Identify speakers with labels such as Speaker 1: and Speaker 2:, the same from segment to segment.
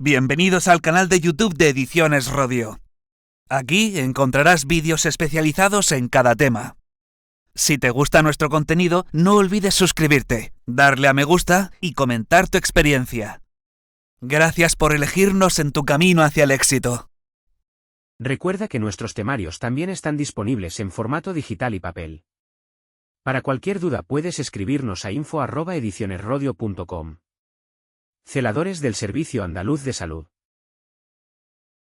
Speaker 1: Bienvenidos al canal de YouTube de Ediciones Rodio. Aquí encontrarás vídeos especializados en cada tema. Si te gusta nuestro contenido, no olvides suscribirte, darle a me gusta y comentar tu experiencia. Gracias por elegirnos en tu camino hacia el éxito.
Speaker 2: Recuerda que nuestros temarios también están disponibles en formato digital y papel. Para cualquier duda puedes escribirnos a info@edicionesrodio.com. Celadores del Servicio Andaluz de Salud.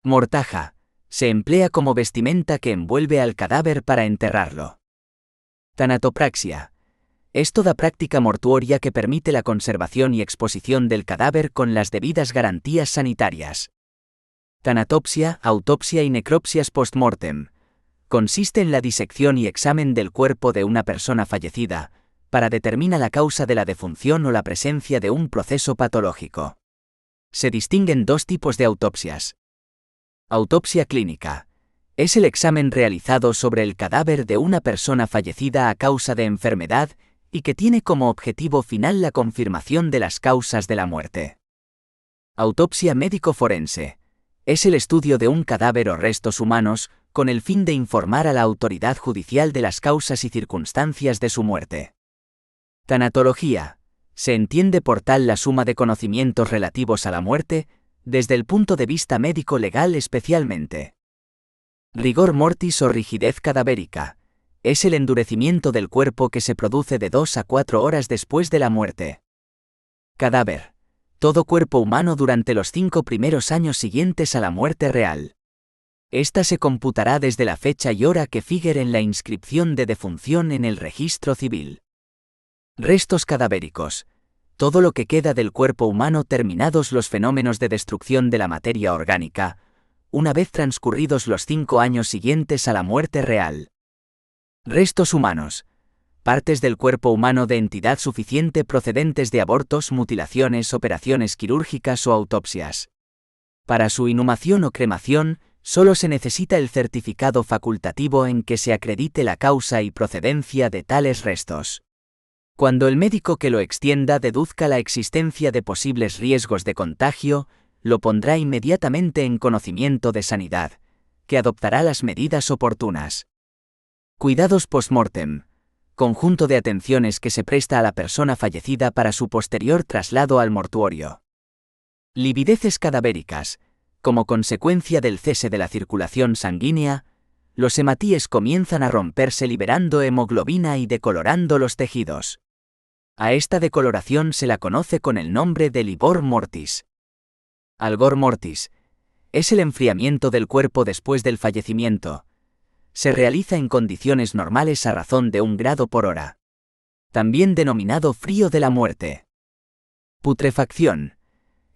Speaker 3: Mortaja. Se emplea como vestimenta que envuelve al cadáver para enterrarlo. Tanatopraxia. Es toda práctica mortuoria que permite la conservación y exposición del cadáver con las debidas garantías sanitarias. Tanatopsia, autopsia y necropsias post-mortem. Consiste en la disección y examen del cuerpo de una persona fallecida, para determinar la causa de la defunción o la presencia de un proceso patológico. Se distinguen dos tipos de autopsias. Autopsia clínica. Es el examen realizado sobre el cadáver de una persona fallecida a causa de enfermedad y que tiene como objetivo final la confirmación de las causas de la muerte. Autopsia médico-forense. Es el estudio de un cadáver o restos humanos con el fin de informar a la autoridad judicial de las causas y circunstancias de su muerte. Tanatología. Se entiende por tal la suma de conocimientos relativos a la muerte, desde el punto de vista médico-legal especialmente. Rigor mortis o rigidez cadavérica. Es el endurecimiento del cuerpo que se produce de 2 a 4 horas después de la muerte. Cadáver. Todo cuerpo humano durante los 5 primeros años siguientes a la muerte real. Esta se computará desde la fecha y hora que figure en la inscripción de defunción en el registro civil. Restos cadavéricos. Todo lo que queda del cuerpo humano terminados los fenómenos de destrucción de la materia orgánica, una vez transcurridos los 5 años siguientes a la muerte real. Restos humanos. Partes del cuerpo humano de entidad suficiente procedentes de abortos, mutilaciones, operaciones quirúrgicas o autopsias. Para su inhumación o cremación, solo se necesita el certificado facultativo en que se acredite la causa y procedencia de tales restos. Cuando el médico que lo extienda deduzca la existencia de posibles riesgos de contagio, lo pondrá inmediatamente en conocimiento de sanidad, que adoptará las medidas oportunas. Cuidados post-mortem. Conjunto de atenciones que se presta a la persona fallecida para su posterior traslado al mortuorio. Livideces cadavéricas. Como consecuencia del cese de la circulación sanguínea, los hematíes comienzan a romperse liberando hemoglobina y decolorando los tejidos. A esta decoloración se la conoce con el nombre de livor mortis. Algor mortis. Es el enfriamiento del cuerpo después del fallecimiento. Se realiza en condiciones normales a razón de 1 grado por hora. También denominado frío de la muerte. Putrefacción.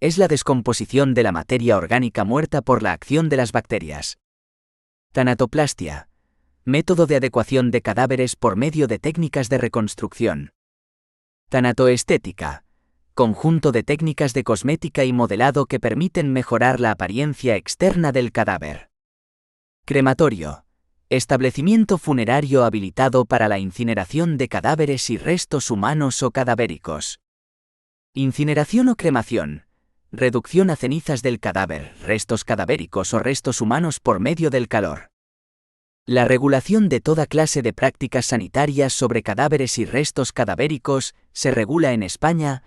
Speaker 3: Es la descomposición de la materia orgánica muerta por la acción de las bacterias. Tanatoplastia. Método de adecuación de cadáveres por medio de técnicas de reconstrucción. Tanatoestética. Conjunto de técnicas de cosmética y modelado que permiten mejorar la apariencia externa del cadáver. Crematorio. Establecimiento funerario habilitado para la incineración de cadáveres y restos humanos o cadavéricos. Incineración o cremación. Reducción a cenizas del cadáver, restos cadavéricos o restos humanos por medio del calor. La regulación de toda clase de prácticas sanitarias sobre cadáveres y restos cadavéricos se regula en España,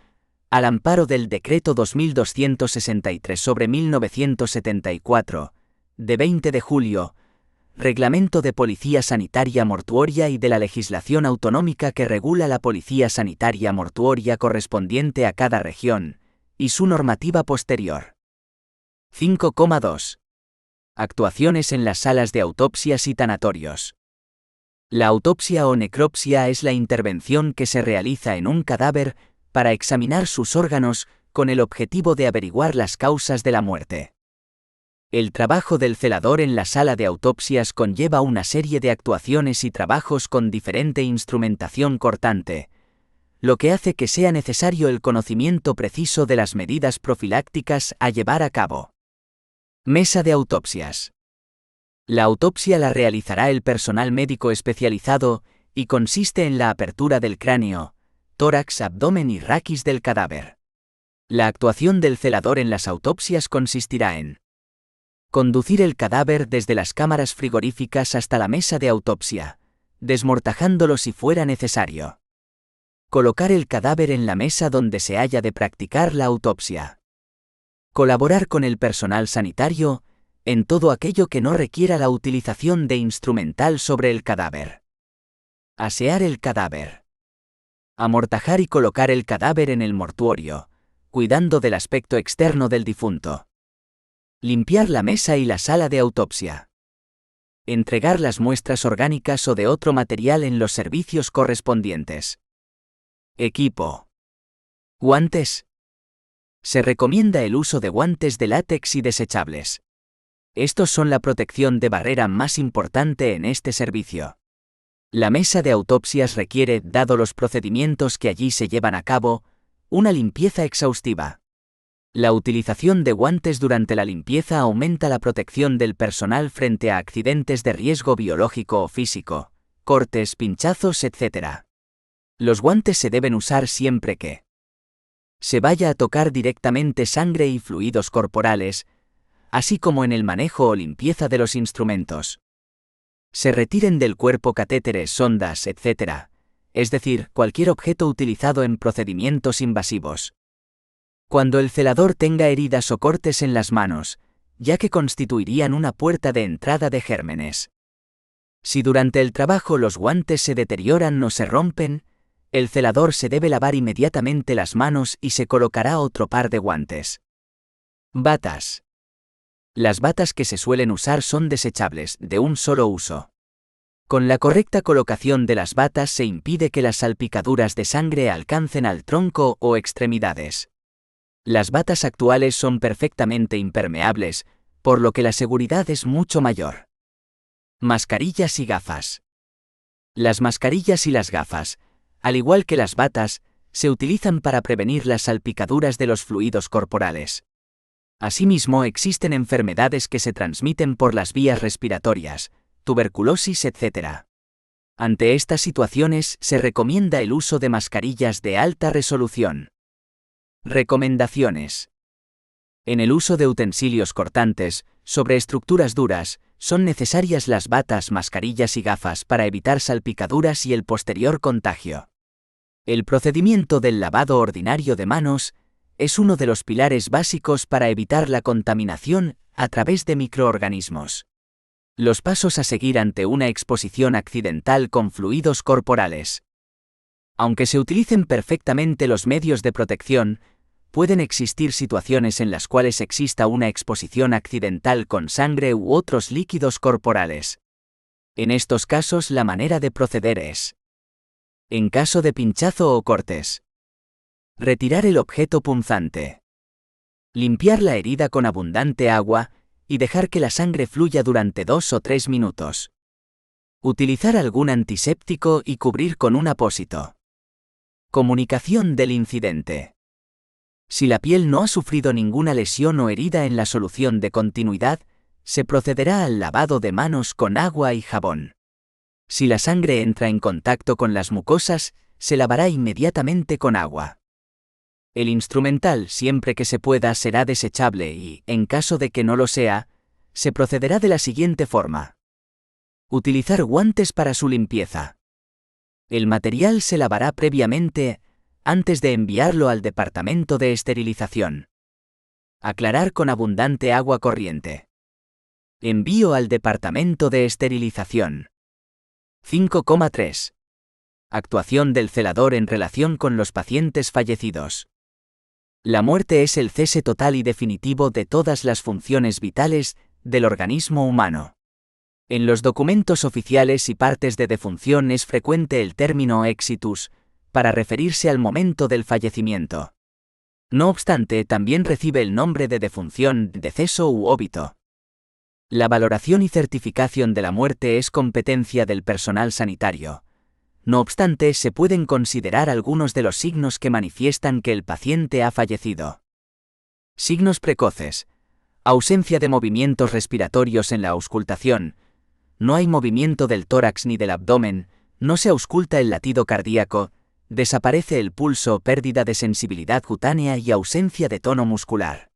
Speaker 3: al amparo del Decreto 2263/1974, de 20 de julio, Reglamento de Policía Sanitaria Mortuoria y de la legislación autonómica que regula la policía sanitaria mortuoria correspondiente a cada región, y su normativa posterior. 5,2. Actuaciones en las salas de autopsias y tanatorios. La autopsia o necropsia es la intervención que se realiza en un cadáver para examinar sus órganos con el objetivo de averiguar las causas de la muerte. El trabajo del celador en la sala de autopsias conlleva una serie de actuaciones y trabajos con diferente instrumentación cortante, lo que hace que sea necesario el conocimiento preciso de las medidas profilácticas a llevar a cabo. Mesa de autopsias. La autopsia la realizará el personal médico especializado y consiste en la apertura del cráneo, tórax, abdomen y raquis del cadáver. La actuación del celador en las autopsias consistirá en conducir el cadáver desde las cámaras frigoríficas hasta la mesa de autopsia, desmortajándolo si fuera necesario. Colocar el cadáver en la mesa donde se haya de practicar la autopsia. Colaborar con el personal sanitario en todo aquello que no requiera la utilización de instrumental sobre el cadáver. Asear el cadáver. Amortajar y colocar el cadáver en el mortuorio, cuidando del aspecto externo del difunto. Limpiar la mesa y la sala de autopsia. Entregar las muestras orgánicas o de otro material en los servicios correspondientes. Equipo. Guantes. Se recomienda el uso de guantes de látex y desechables. Estos son la protección de barrera más importante en este servicio. La mesa de autopsias requiere, dado los procedimientos que allí se llevan a cabo, una limpieza exhaustiva. La utilización de guantes durante la limpieza aumenta la protección del personal frente a accidentes de riesgo biológico o físico, cortes, pinchazos, etc. Los guantes se deben usar siempre que se vaya a tocar directamente sangre y fluidos corporales, así como en el manejo o limpieza de los instrumentos. Se retiren del cuerpo catéteres, sondas, etc., es decir, cualquier objeto utilizado en procedimientos invasivos. Cuando el celador tenga heridas o cortes en las manos, ya que constituirían una puerta de entrada de gérmenes. Si durante el trabajo los guantes se deterioran o se rompen, el celador se debe lavar inmediatamente las manos y se colocará otro par de guantes. Batas. Las batas que se suelen usar son desechables, de un solo uso. Con la correcta colocación de las batas se impide que las salpicaduras de sangre alcancen al tronco o extremidades. Las batas actuales son perfectamente impermeables, por lo que la seguridad es mucho mayor. Mascarillas y gafas. Las mascarillas y las gafas, al igual que las batas, se utilizan para prevenir las salpicaduras de los fluidos corporales. Asimismo, existen enfermedades que se transmiten por las vías respiratorias, tuberculosis, etc. Ante estas situaciones se recomienda el uso de mascarillas de alta resolución. Recomendaciones. En el uso de utensilios cortantes, sobre estructuras duras, son necesarias las batas, mascarillas y gafas para evitar salpicaduras y el posterior contagio. El procedimiento del lavado ordinario de manos es uno de los pilares básicos para evitar la contaminación a través de microorganismos. Los pasos a seguir ante una exposición accidental con fluidos corporales. Aunque se utilicen perfectamente los medios de protección, pueden existir situaciones en las cuales exista una exposición accidental con sangre u otros líquidos corporales. En estos casos, la manera de proceder es: en caso de pinchazo o cortes, retirar el objeto punzante, limpiar la herida con abundante agua y dejar que la sangre fluya durante 2 o 3 minutos. Utilizar algún antiséptico y cubrir con un apósito. Comunicación del incidente. Si la piel no ha sufrido ninguna lesión o herida en la solución de continuidad, se procederá al lavado de manos con agua y jabón. Si la sangre entra en contacto con las mucosas, se lavará inmediatamente con agua. El instrumental, siempre que se pueda, será desechable y, en caso de que no lo sea, se procederá de la siguiente forma. Utilizar guantes para su limpieza. El material se lavará previamente antes de enviarlo al departamento de esterilización. Aclarar con abundante agua corriente. Envío al departamento de esterilización. 5,3. Actuación del celador en relación con los pacientes fallecidos. La muerte es el cese total y definitivo de todas las funciones vitales del organismo humano. En los documentos oficiales y partes de defunción es frecuente el término exitus, para referirse al momento del fallecimiento. No obstante, también recibe el nombre de defunción, deceso u óbito. La valoración y certificación de la muerte es competencia del personal sanitario. No obstante, se pueden considerar algunos de los signos que manifiestan que el paciente ha fallecido. Signos precoces. Ausencia de movimientos respiratorios en la auscultación. No hay movimiento del tórax ni del abdomen, no se ausculta el latido cardíaco, Desaparece el pulso, pérdida de sensibilidad cutánea y ausencia de tono muscular.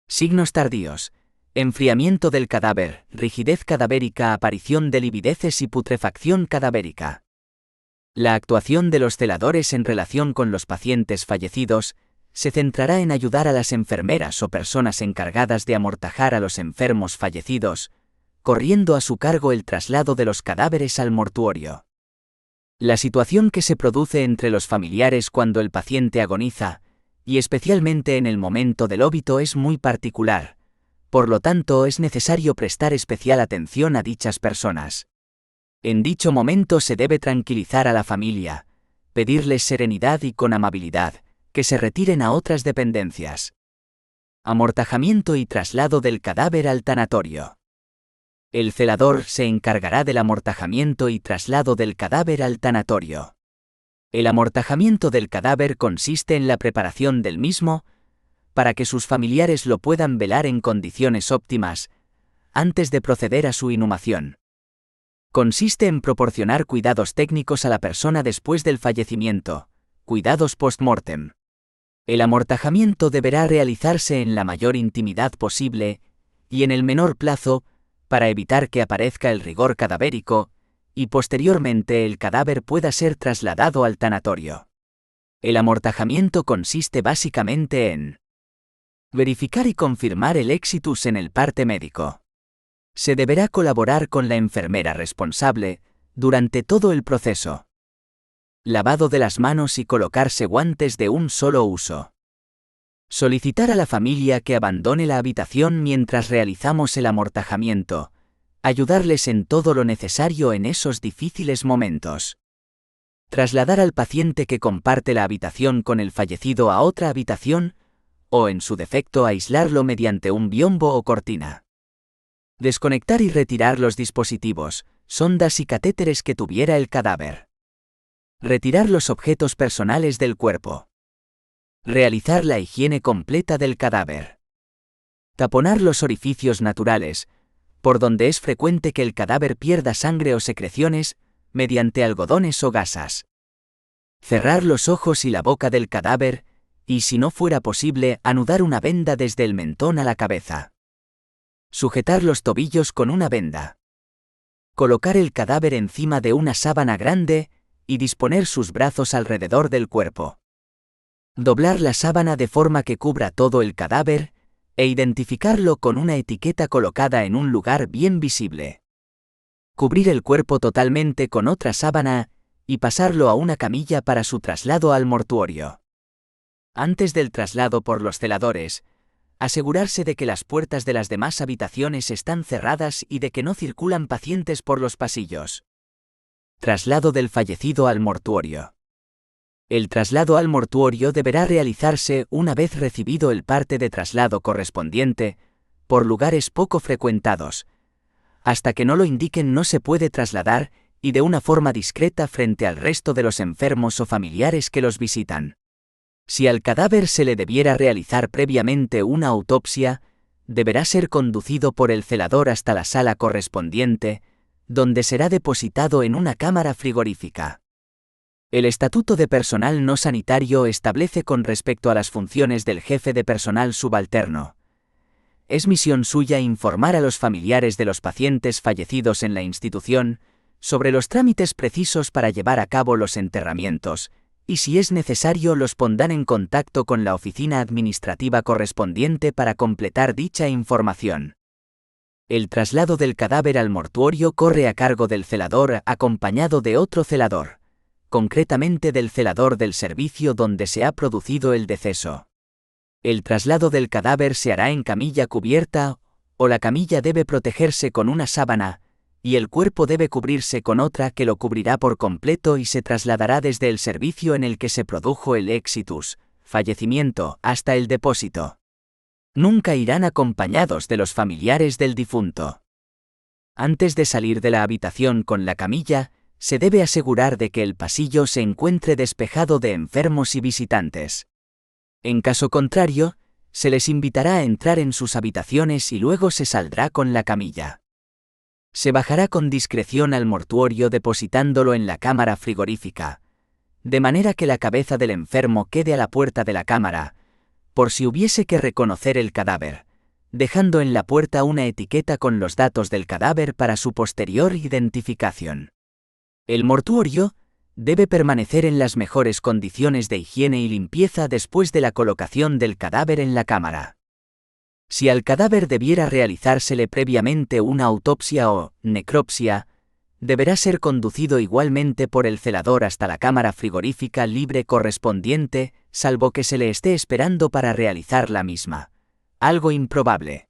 Speaker 3: Signos tardíos: enfriamiento del cadáver, rigidez cadavérica, aparición de livideces y putrefacción cadavérica. La actuación de los celadores en relación con los pacientes fallecidos se centrará en ayudar a las enfermeras o personas encargadas de amortajar a los enfermos fallecidos, corriendo a su cargo el traslado de los cadáveres al mortuorio. La situación que se produce entre los familiares cuando el paciente agoniza, y especialmente en el momento del óbito, es muy particular, por lo tanto es necesario prestar especial atención a dichas personas. En dicho momento se debe tranquilizar a la familia, pedirles serenidad y con amabilidad, que se retiren a otras dependencias. Amortajamiento y traslado del cadáver al tanatorio. El celador se encargará del amortajamiento y traslado del cadáver al tanatorio. El amortajamiento del cadáver consiste en la preparación del mismo, para que sus familiares lo puedan velar en condiciones óptimas, antes de proceder a su inhumación. Consiste en proporcionar cuidados técnicos a la persona después del fallecimiento, cuidados post-mortem. El amortajamiento deberá realizarse en la mayor intimidad posible y en el menor plazo, para evitar que aparezca el rigor cadavérico, y posteriormente el cadáver pueda ser trasladado al tanatorio. El amortajamiento consiste básicamente en verificar y confirmar el exitus en el parte médico. Se deberá colaborar con la enfermera responsable durante todo el proceso. Lavado de las manos y colocarse guantes de un solo uso. Solicitar a la familia que abandone la habitación mientras realizamos el amortajamiento. Ayudarles en todo lo necesario en esos difíciles momentos. Trasladar al paciente que comparte la habitación con el fallecido a otra habitación, o en su defecto aislarlo mediante un biombo o cortina. Desconectar y retirar los dispositivos, sondas y catéteres que tuviera el cadáver. Retirar los objetos personales del cuerpo. Realizar la higiene completa del cadáver. Taponar los orificios naturales, por donde es frecuente que el cadáver pierda sangre o secreciones, mediante algodones o gasas. Cerrar los ojos y la boca del cadáver, y si no fuera posible, anudar una venda desde el mentón a la cabeza. Sujetar los tobillos con una venda. Colocar el cadáver encima de una sábana grande, y disponer sus brazos alrededor del cuerpo. Doblar la sábana de forma que cubra todo el cadáver, e identificarlo con una etiqueta colocada en un lugar bien visible. Cubrir el cuerpo totalmente con otra sábana, y pasarlo a una camilla para su traslado al mortuorio. Antes del traslado por los celadores, asegurarse de que las puertas de las demás habitaciones están cerradas y de que no circulan pacientes por los pasillos. Traslado del fallecido al mortuorio. El traslado al mortuorio deberá realizarse una vez recibido el parte de traslado correspondiente, por lugares poco frecuentados. Hasta que no lo indiquen no se puede trasladar, y de una forma discreta frente al resto de los enfermos o familiares que los visitan. Si al cadáver se le debiera realizar previamente una autopsia, deberá ser conducido por el celador hasta la sala correspondiente, donde será depositado en una cámara frigorífica. El Estatuto de Personal No Sanitario establece con respecto a las funciones del jefe de personal subalterno. Es misión suya informar a los familiares de los pacientes fallecidos en la institución sobre los trámites precisos para llevar a cabo los enterramientos, y si es necesario los pondrán en contacto con la oficina administrativa correspondiente para completar dicha información. El traslado del cadáver al mortuorio corre a cargo del celador acompañado de otro celador, concretamente del celador del servicio donde se ha producido el deceso. El traslado del cadáver se hará en camilla cubierta, o la camilla debe protegerse con una sábana, y el cuerpo debe cubrirse con otra que lo cubrirá por completo y se trasladará desde el servicio en el que se produjo el exitus, fallecimiento, hasta el depósito. Nunca irán acompañados de los familiares del difunto. Antes de salir de la habitación con la camilla, se debe asegurar de que el pasillo se encuentre despejado de enfermos y visitantes. En caso contrario, se les invitará a entrar en sus habitaciones y luego se saldrá con la camilla. Se bajará con discreción al mortuorio depositándolo en la cámara frigorífica, de manera que la cabeza del enfermo quede a la puerta de la cámara, por si hubiese que reconocer el cadáver, dejando en la puerta una etiqueta con los datos del cadáver para su posterior identificación. El mortuorio debe permanecer en las mejores condiciones de higiene y limpieza después de la colocación del cadáver en la cámara. Si al cadáver debiera realizársele previamente una autopsia o necropsia, deberá ser conducido igualmente por el celador hasta la cámara frigorífica libre correspondiente, salvo que se le esté esperando para realizar la misma. Algo improbable.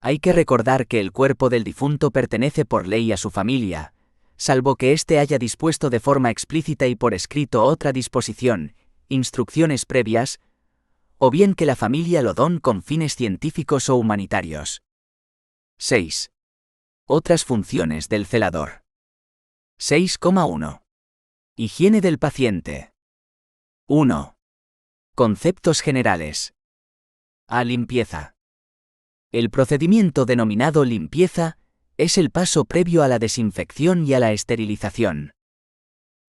Speaker 3: Hay que recordar que el cuerpo del difunto pertenece por ley a su familia, salvo que éste haya dispuesto de forma explícita y por escrito otra disposición, instrucciones previas, o bien que la familia lo don con fines científicos o humanitarios. 6. Otras funciones del celador. 6,1. Higiene del paciente. 1. Conceptos generales. A. Limpieza. El procedimiento denominado limpieza es el paso previo a la desinfección y a la esterilización.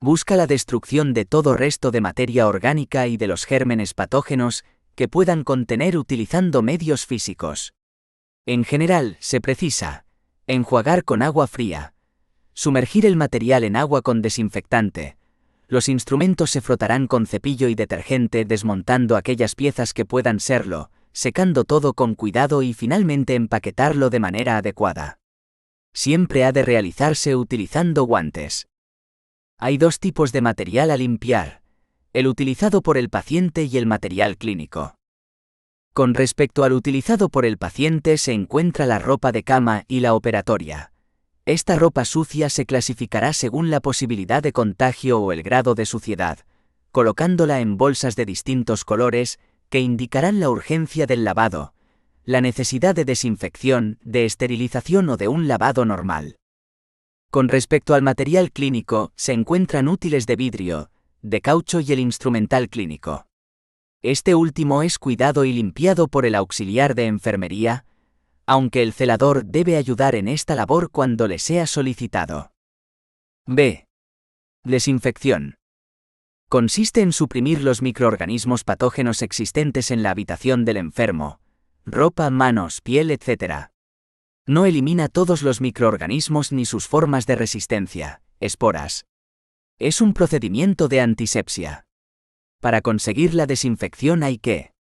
Speaker 3: Busca la destrucción de todo resto de materia orgánica y de los gérmenes patógenos que puedan contener utilizando medios físicos. En general, se precisa enjuagar con agua fría, sumergir el material en agua con desinfectante. Los instrumentos se frotarán con cepillo y detergente desmontando aquellas piezas que puedan serlo, secando todo con cuidado y finalmente empaquetarlo de manera adecuada. Siempre ha de realizarse utilizando guantes. Hay dos tipos de material a limpiar: el utilizado por el paciente y el material clínico. Con respecto al utilizado por el paciente se encuentra la ropa de cama y la operatoria. Esta ropa sucia se clasificará según la posibilidad de contagio o el grado de suciedad, colocándola en bolsas de distintos colores que indicarán la urgencia del lavado, la necesidad de desinfección, de esterilización o de un lavado normal. Con respecto al material clínico, se encuentran útiles de vidrio, de caucho y el instrumental clínico. Este último es cuidado y limpiado por el auxiliar de enfermería, aunque el celador debe ayudar en esta labor cuando le sea solicitado. B. Desinfección. Consiste en suprimir los microorganismos patógenos existentes en la habitación del enfermo, ropa, manos, piel, etc. No elimina todos los microorganismos ni sus formas de resistencia, esporas. Es un procedimiento de antisepsia. Para conseguir la desinfección hay que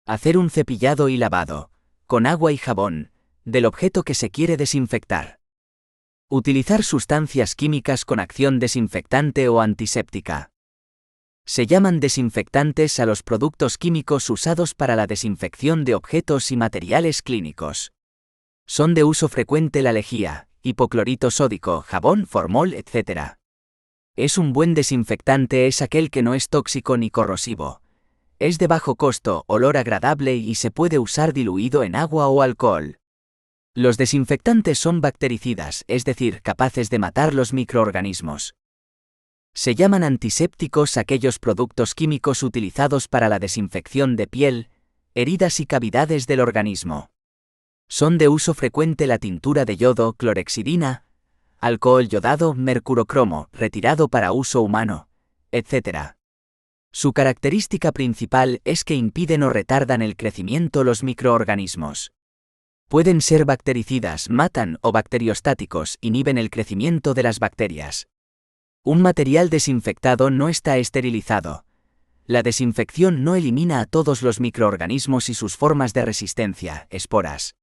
Speaker 3: hacer un cepillado y lavado, con agua y jabón, del objeto que se quiere desinfectar. Utilizar sustancias químicas con acción desinfectante o antiséptica. Se llaman desinfectantes a los productos químicos usados para la desinfección de objetos y materiales clínicos. Son de uso frecuente la lejía, hipoclorito sódico, jabón, formol, etc. Es un buen desinfectante es aquel que no es tóxico ni corrosivo. Es de bajo costo, olor agradable y se puede usar diluido en agua o alcohol. Los desinfectantes son bactericidas, es decir, capaces de matar los microorganismos. Se llaman antisépticos aquellos productos químicos utilizados para la desinfección de piel, heridas y cavidades del organismo. Son de uso frecuente la tintura de yodo, clorexidina, alcohol yodado, mercurocromo, retirado para uso humano, etc. Su característica principal es que impiden o retardan el crecimiento los microorganismos. Pueden ser bactericidas, matan o bacteriostáticos, inhiben el crecimiento de las bacterias. Un material desinfectado no está esterilizado. La desinfección no elimina a todos los microorganismos y sus formas de resistencia, esporas.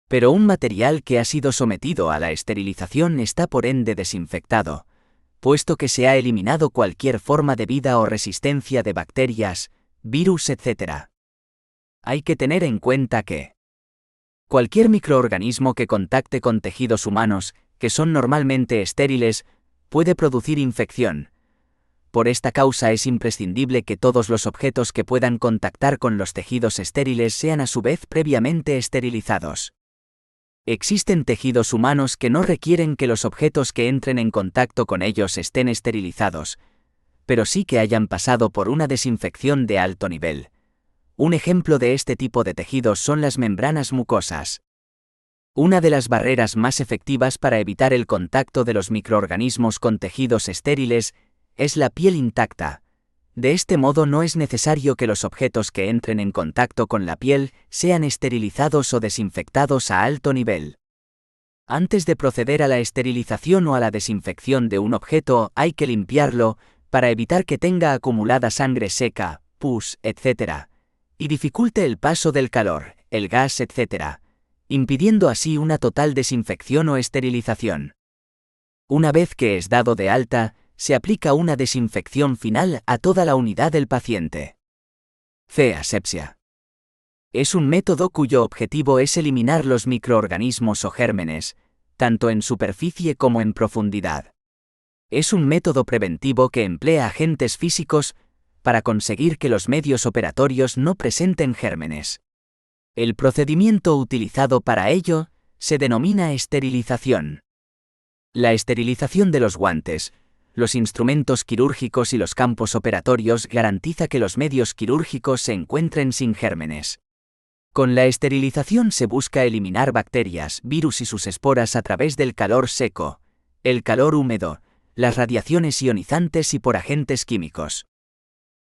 Speaker 3: Pero un material que ha sido sometido a la esterilización está por ende desinfectado, puesto que se ha eliminado cualquier forma de vida o resistencia de bacterias, virus, etc. Hay que tener en cuenta que cualquier microorganismo que contacte con tejidos humanos, que son normalmente estériles, puede producir infección. Por esta causa es imprescindible que todos los objetos que puedan contactar con los tejidos estériles sean a su vez previamente esterilizados. Existen tejidos humanos que no requieren que los objetos que entren en contacto con ellos estén esterilizados, pero sí que hayan pasado por una desinfección de alto nivel. Un ejemplo de este tipo de tejidos son las membranas mucosas. Una de las barreras más efectivas para evitar el contacto de los microorganismos con tejidos estériles es la piel intacta. De este modo no es necesario que los objetos que entren en contacto con la piel sean esterilizados o desinfectados a alto nivel. Antes de proceder a la esterilización o a la desinfección de un objeto, hay que limpiarlo, para evitar que tenga acumulada sangre seca, pus, etc., y dificulte el paso del calor, el gas, etc., impidiendo así una total desinfección o esterilización. Una vez que es dado de alta, se aplica una desinfección final a toda la unidad del paciente. Asepsia. Es un método cuyo objetivo es eliminar los microorganismos o gérmenes, tanto en superficie como en profundidad. Es un método preventivo que emplea agentes físicos para conseguir que los medios operatorios no presenten gérmenes. El procedimiento utilizado para ello se denomina esterilización. La esterilización de los guantes, los instrumentos quirúrgicos y los campos operatorios garantiza que los medios quirúrgicos se encuentren sin gérmenes. Con la esterilización se busca eliminar bacterias, virus y sus esporas a través del calor seco, el calor húmedo, las radiaciones ionizantes y por agentes químicos.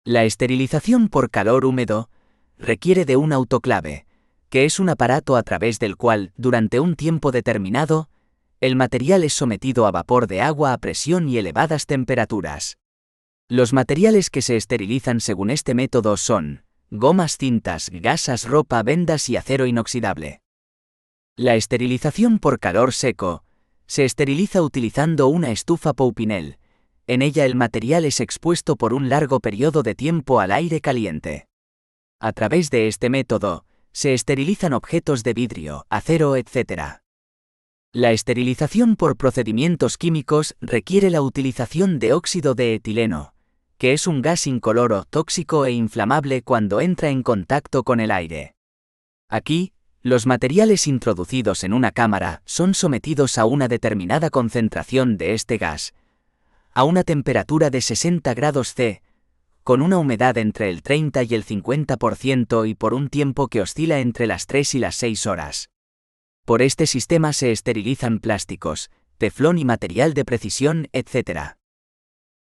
Speaker 3: La esterilización por calor húmedo requiere de un autoclave, que es un aparato a través del cual, durante un tiempo determinado, el material es sometido a vapor de agua a presión y elevadas temperaturas. Los materiales que se esterilizan según este método son gomas, cintas, gasas, ropa, vendas y acero inoxidable. La esterilización por calor seco se esteriliza utilizando una estufa Poupinel. En ella el material es expuesto por un largo periodo de tiempo al aire caliente. A través de este método, se esterilizan objetos de vidrio, acero, etc. La esterilización por procedimientos químicos requiere la utilización de óxido de etileno, que es un gas incoloro, tóxico e inflamable cuando entra en contacto con el aire. Aquí, los materiales introducidos en una cámara son sometidos a una determinada concentración de este gas, a una temperatura de 60 grados C, con una humedad entre el 30 y el 50% y por un tiempo que oscila entre las 3 y las 6 horas. Por este sistema se esterilizan plásticos, teflón y material de precisión, etc.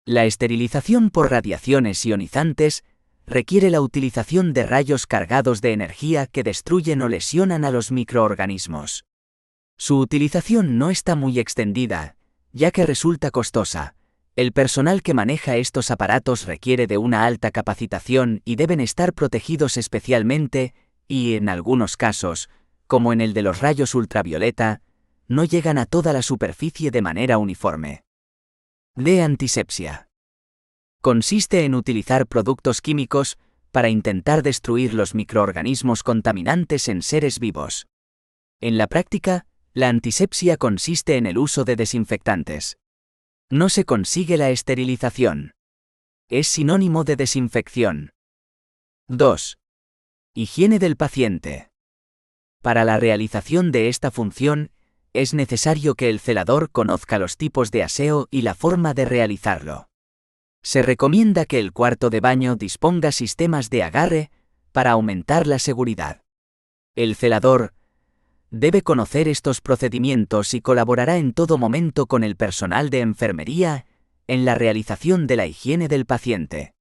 Speaker 3: La esterilización por radiaciones ionizantes requiere la utilización de rayos cargados de energía que destruyen o lesionan a los microorganismos. Su utilización no está muy extendida, ya que resulta costosa. El personal que maneja estos aparatos requiere de una alta capacitación y deben estar protegidos especialmente, y en algunos casos, como en el de los rayos ultravioleta, no llegan a toda la superficie de manera uniforme. Antisepsia. Consiste en utilizar productos químicos para intentar destruir los microorganismos contaminantes en seres vivos. En la práctica, la antisepsia consiste en el uso de desinfectantes. No se consigue la esterilización. Es sinónimo de desinfección. 2. Higiene del paciente. Para la realización de esta función, es necesario que el celador conozca los tipos de aseo y la forma de realizarlo. Se recomienda que el cuarto de baño disponga sistemas de agarre para aumentar la seguridad. El celador debe conocer estos procedimientos y colaborará en todo momento con el personal de enfermería en la realización de la higiene del paciente.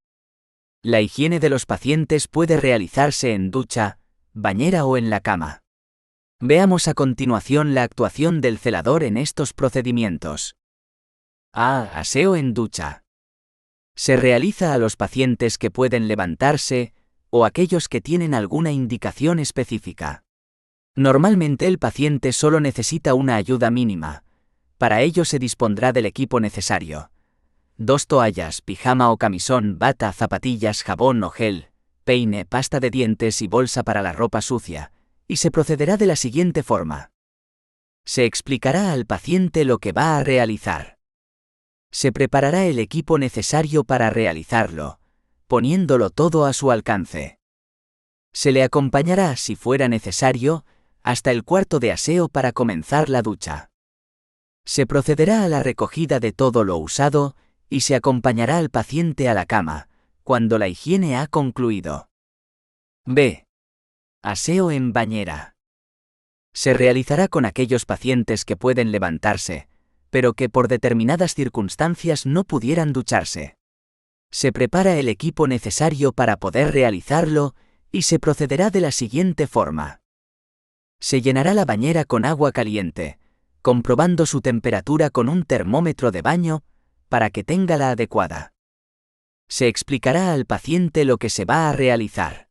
Speaker 3: La higiene de los pacientes puede realizarse en ducha, bañera o en la cama. Veamos a continuación la actuación del celador en estos procedimientos. Aseo en ducha. Se realiza a los pacientes que pueden levantarse o aquellos que tienen alguna indicación específica. Normalmente el paciente solo necesita una ayuda mínima. Para ello se dispondrá del equipo necesario. 2 toallas, pijama o camisón, bata, zapatillas, jabón o gel, peine, pasta de dientes y bolsa para la ropa sucia. Y se procederá de la siguiente forma. Se explicará al paciente lo que va a realizar. Se preparará el equipo necesario para realizarlo, poniéndolo todo a su alcance. Se le acompañará, si fuera necesario, hasta el cuarto de aseo para comenzar la ducha. Se procederá a la recogida de todo lo usado y se acompañará al paciente a la cama, cuando la higiene ha concluido. Aseo en bañera. Se realizará con aquellos pacientes que pueden levantarse, pero que por determinadas circunstancias no pudieran ducharse. Se prepara el equipo necesario para poder realizarlo y se procederá de la siguiente forma. Se llenará la bañera con agua caliente, comprobando su temperatura con un termómetro de baño para que tenga la adecuada. Se explicará al paciente lo que se va a realizar.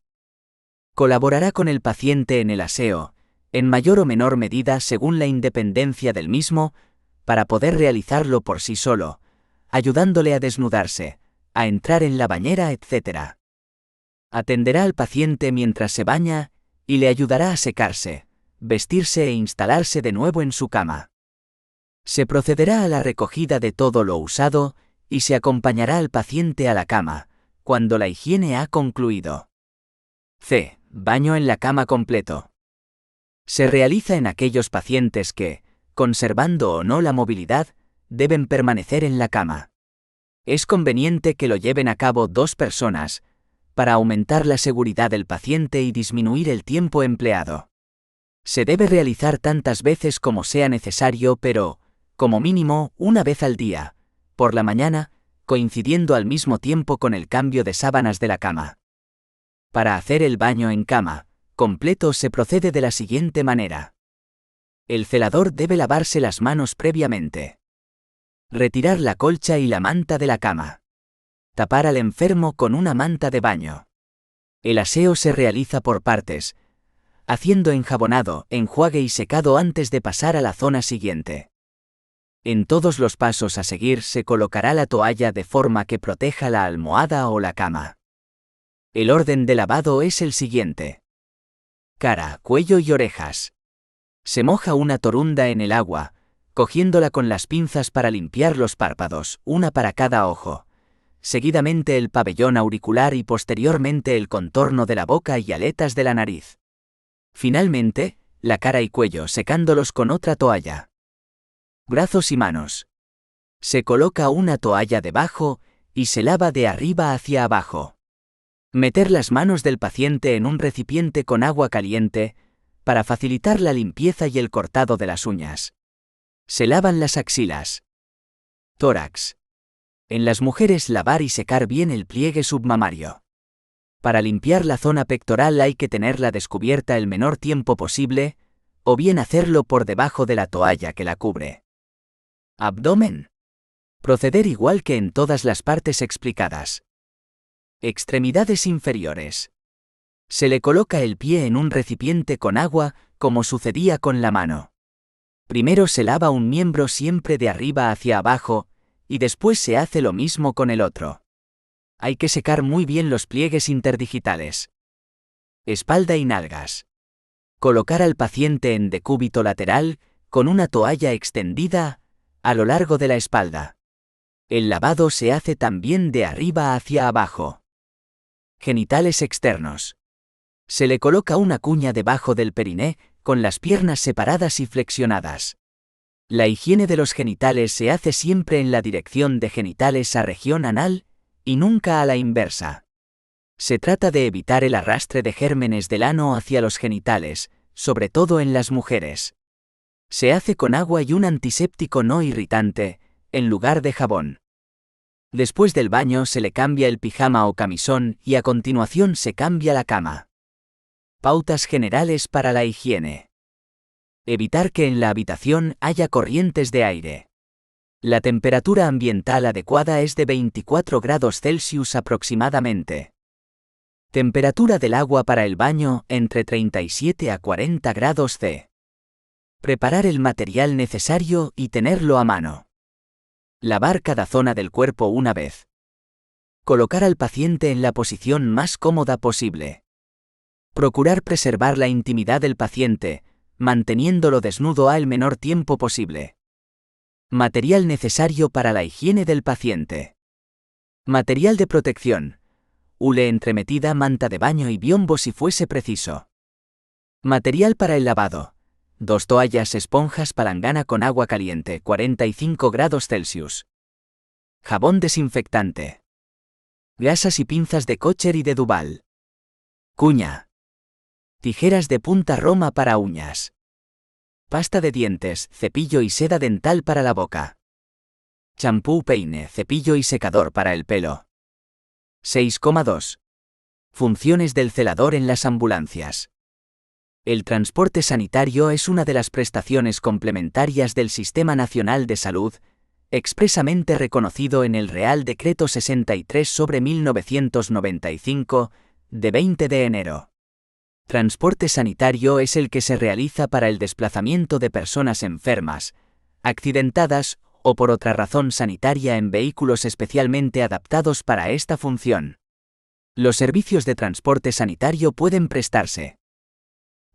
Speaker 3: Colaborará con el paciente en el aseo, en mayor o menor medida según la independencia del mismo, para poder realizarlo por sí solo, ayudándole a desnudarse, a entrar en la bañera, etc. Atenderá al paciente mientras se baña y le ayudará a secarse, vestirse e instalarse de nuevo en su cama. Se procederá a la recogida de todo lo usado y se acompañará al paciente a la cama, cuando la higiene ha concluido. C. Baño en la cama completo. Se realiza en aquellos pacientes que, conservando o no la movilidad, deben permanecer en la cama. Es conveniente que lo lleven a cabo 2 personas, para aumentar la seguridad del paciente y disminuir el tiempo empleado. Se debe realizar tantas veces como sea necesario, pero, como mínimo, una vez al día, por la mañana, coincidiendo al mismo tiempo con el cambio de sábanas de la cama. Para hacer el baño en cama completo se procede de la siguiente manera. El celador debe lavarse las manos previamente. Retirar la colcha y la manta de la cama. Tapar al enfermo con una manta de baño. El aseo se realiza por partes, haciendo enjabonado, enjuague y secado antes de pasar a la zona siguiente. En todos los pasos a seguir se colocará la toalla de forma que proteja la almohada o la cama. El orden de lavado es el siguiente. Cara, cuello y orejas. Se moja una torunda en el agua, cogiéndola con las pinzas para limpiar los párpados, una para cada ojo. Seguidamente el pabellón auricular y posteriormente el contorno de la boca y aletas de la nariz. Finalmente, la cara y cuello secándolos con otra toalla. Brazos y manos. Se coloca una toalla debajo y se lava de arriba hacia abajo. Meter las manos del paciente en un recipiente con agua caliente, para facilitar la limpieza y el cortado de las uñas. Se lavan las axilas. Tórax. En las mujeres lavar y secar bien el pliegue submamario. Para limpiar la zona pectoral hay que tenerla descubierta el menor tiempo posible, o bien hacerlo por debajo de la toalla que la cubre. Abdomen. Proceder igual que en todas las partes explicadas. Extremidades inferiores. Se le coloca el pie en un recipiente con agua, como sucedía con la mano. Primero se lava un miembro siempre de arriba hacia abajo, y después se hace lo mismo con el otro. Hay que secar muy bien los pliegues interdigitales. Espalda y nalgas. Colocar al paciente en decúbito lateral, con una toalla extendida, a lo largo de la espalda. El lavado se hace también de arriba hacia abajo. Genitales externos. Se le coloca una cuña debajo del periné, con las piernas separadas y flexionadas. La higiene de los genitales se hace siempre en la dirección de genitales a región anal, y nunca a la inversa. Se trata de evitar el arrastre de gérmenes del ano hacia los genitales, sobre todo en las mujeres. Se hace con agua y un antiséptico no irritante, en lugar de jabón. Después del baño se le cambia el pijama o camisón y a continuación se cambia la cama. Pautas generales para la higiene. Evitar que en la habitación haya corrientes de aire. La temperatura ambiental adecuada es de 24 grados Celsius aproximadamente. Temperatura del agua para el baño entre 37 a 40 grados C. Preparar el material necesario y tenerlo a mano. Lavar cada zona del cuerpo una vez. Colocar al paciente en la posición más cómoda posible. Procurar preservar la intimidad del paciente, manteniéndolo desnudo al menor tiempo posible. Material necesario para la higiene del paciente. Material de protección. Hule entremetida, manta de baño y biombo si fuese preciso. Material para el lavado. 2 toallas, esponjas, palangana con agua caliente, 45 grados Celsius. Jabón desinfectante. Gasas y pinzas de Kosher y de Duval. Cuña. Tijeras de punta Roma para uñas. Pasta de dientes, cepillo y seda dental para la boca. Champú, peine, cepillo y secador para el pelo. 6,2. Funciones del celador en las ambulancias. El transporte sanitario es una de las prestaciones complementarias del Sistema Nacional de Salud, expresamente reconocido en el Real Decreto 63/1995, de 20 de enero. Transporte sanitario es el que se realiza para el desplazamiento de personas enfermas, accidentadas o por otra razón sanitaria en vehículos especialmente adaptados para esta función. Los servicios de transporte sanitario pueden prestarse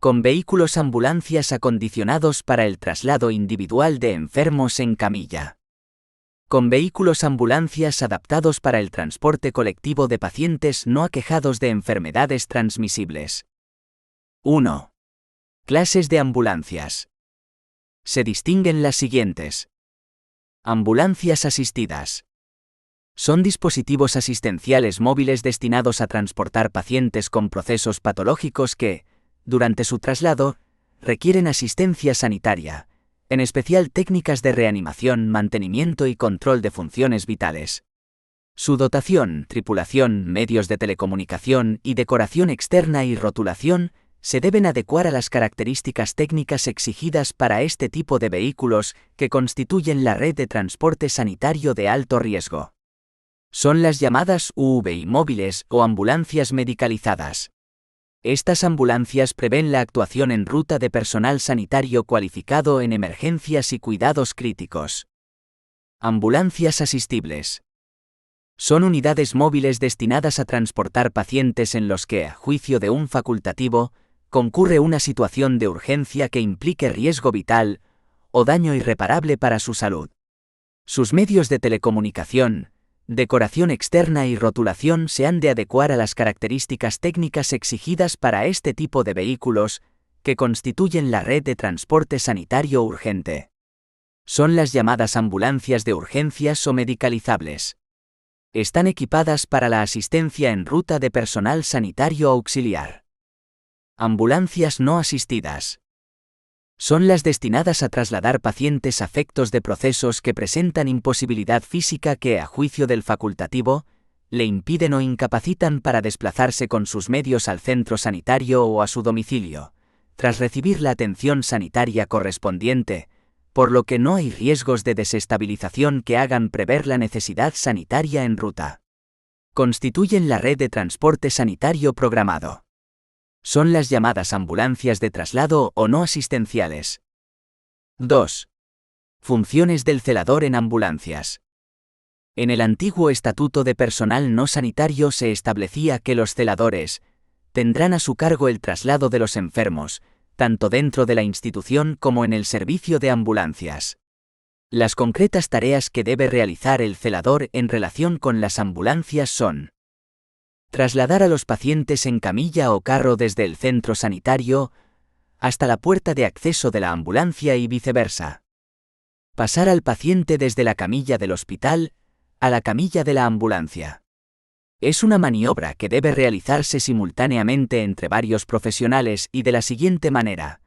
Speaker 3: con vehículos ambulancias acondicionados para el traslado individual de enfermos en camilla. Con vehículos ambulancias adaptados para el transporte colectivo de pacientes no aquejados de enfermedades transmisibles. 1. Clases de ambulancias. Se distinguen las siguientes. Ambulancias asistidas. Son dispositivos asistenciales móviles destinados a transportar pacientes con procesos patológicos que, durante su traslado, requieren asistencia sanitaria, en especial técnicas de reanimación, mantenimiento y control de funciones vitales. Su dotación, tripulación, medios de telecomunicación y decoración externa y rotulación se deben adecuar a las características técnicas exigidas para este tipo de vehículos que constituyen la red de transporte sanitario de alto riesgo. Son las llamadas UVI móviles o ambulancias medicalizadas. Estas ambulancias prevén la actuación en ruta de personal sanitario cualificado en emergencias y cuidados críticos. Ambulancias asistibles. Son unidades móviles destinadas a transportar pacientes en los que, a juicio de un facultativo, concurre una situación de urgencia que implique riesgo vital o daño irreparable para su salud. Sus medios de telecomunicación, decoración externa y rotulación se han de adecuar a las características técnicas exigidas para este tipo de vehículos, que constituyen la red de transporte sanitario urgente. Son las llamadas ambulancias de urgencias o medicalizables. Están equipadas para la asistencia en ruta de personal sanitario auxiliar. Ambulancias no asistidas. Son las destinadas a trasladar pacientes afectos de procesos que presentan imposibilidad física que, a juicio del facultativo, le impiden o incapacitan para desplazarse con sus medios al centro sanitario o a su domicilio, tras recibir la atención sanitaria correspondiente, por lo que no hay riesgos de desestabilización que hagan prever la necesidad sanitaria en ruta. Constituyen la red de transporte sanitario programado. Son las llamadas ambulancias de traslado o no asistenciales. 2. Funciones del celador en ambulancias. En el antiguo Estatuto de Personal No Sanitario se establecía que los celadores tendrán a su cargo el traslado de los enfermos, tanto dentro de la institución como en el servicio de ambulancias. Las concretas tareas que debe realizar el celador en relación con las ambulancias son: trasladar a los pacientes en camilla o carro desde el centro sanitario hasta la puerta de acceso de la ambulancia y viceversa. Pasar al paciente desde la camilla del hospital a la camilla de la ambulancia. Es una maniobra que debe realizarse simultáneamente entre varios profesionales y de la siguiente manera.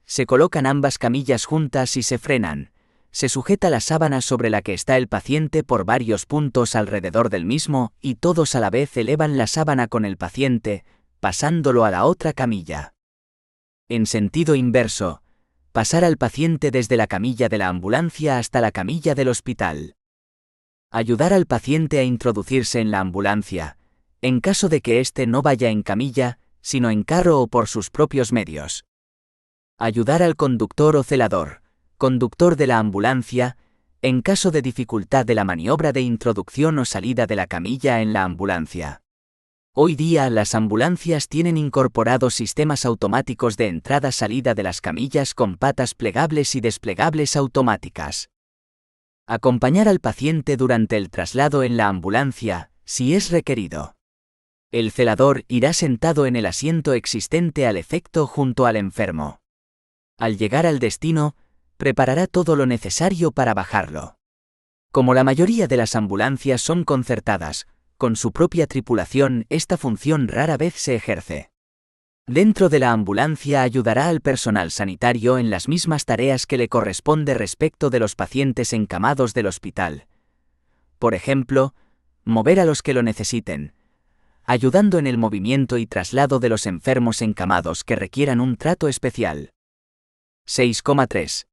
Speaker 3: Se colocan ambas camillas juntas y se frenan. Se sujeta la sábana sobre la que está el paciente por varios puntos alrededor del mismo y todos a la vez elevan la sábana con el paciente, pasándolo a la otra camilla. En sentido inverso, pasar al paciente desde la camilla de la ambulancia hasta la camilla del hospital. Ayudar al paciente a introducirse en la ambulancia, en caso de que éste no vaya en camilla, sino en carro o por sus propios medios. Ayudar al conductor o celador, conductor de la ambulancia, en caso de dificultad de la maniobra de introducción o salida de la camilla en la ambulancia. Hoy día las ambulancias tienen incorporados sistemas automáticos de entrada-salida de las camillas con patas plegables y desplegables automáticas. Acompañar al paciente durante el traslado en la ambulancia, si es requerido. El celador irá sentado en el asiento existente al efecto junto al enfermo. Al llegar al destino, preparará todo lo necesario para bajarlo. Como la mayoría de las ambulancias son concertadas, con su propia tripulación, esta función rara vez se ejerce. Dentro de la ambulancia ayudará al personal sanitario en las mismas tareas que le corresponde respecto de los pacientes encamados del hospital. Por ejemplo, mover a los que lo necesiten, ayudando en el movimiento y traslado de los enfermos encamados que requieran un trato especial. 6,3.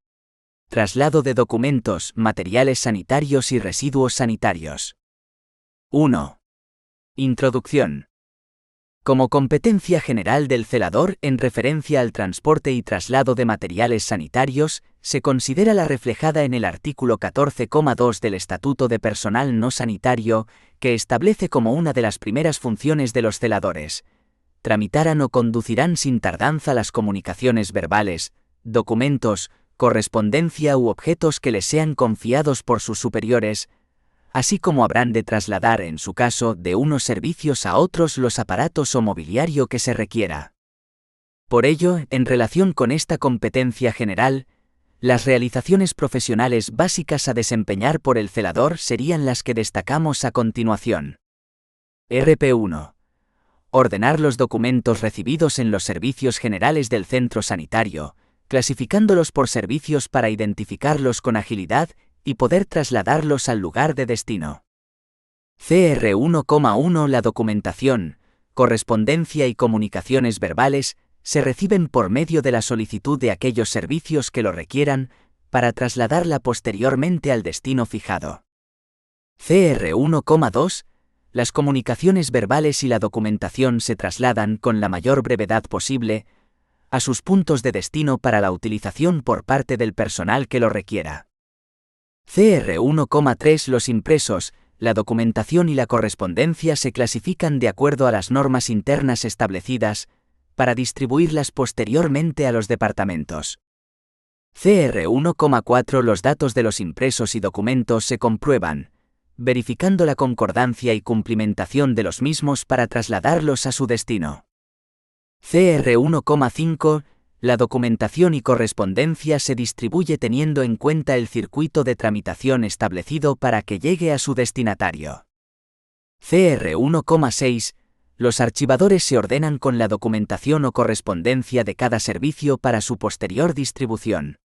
Speaker 3: Traslado de documentos, materiales sanitarios y residuos sanitarios. 1. Introducción. Como competencia general del celador en referencia al transporte y traslado de materiales sanitarios, se considera la reflejada en el artículo 14,2 del Estatuto de Personal No Sanitario, que establece como una de las primeras funciones de los celadores: tramitarán o conducirán sin tardanza las comunicaciones verbales, documentos, correspondencia u objetos que les sean confiados por sus superiores, así como habrán de trasladar, en su caso, de unos servicios a otros los aparatos o mobiliario que se requiera. Por ello, en relación con esta competencia general, las realizaciones profesionales básicas a desempeñar por el celador serían las que destacamos a continuación. RP1. Ordenar los documentos recibidos en los servicios generales del centro sanitario, clasificándolos por servicios para identificarlos con agilidad y poder trasladarlos al lugar de destino. CR 1,1 La documentación, correspondencia y comunicaciones verbales se reciben por medio de la solicitud de aquellos servicios que lo requieran para trasladarla posteriormente al destino fijado. CR 1,2 Las comunicaciones verbales y la documentación se trasladan con la mayor brevedad posible a sus puntos de destino para la utilización por parte del personal que lo requiera. CR 1,3 Los impresos, la documentación y la correspondencia se clasifican de acuerdo a las normas internas establecidas para distribuirlas posteriormente a los departamentos. CR 1,4 Los datos de los impresos y documentos se comprueban, verificando la concordancia y cumplimentación de los mismos para trasladarlos a su destino. CR 1,5 La documentación y correspondencia se distribuye teniendo en cuenta el circuito de tramitación establecido para que llegue a su destinatario. CR 1,6 Los archivadores se ordenan con la documentación o correspondencia de cada servicio para su posterior distribución.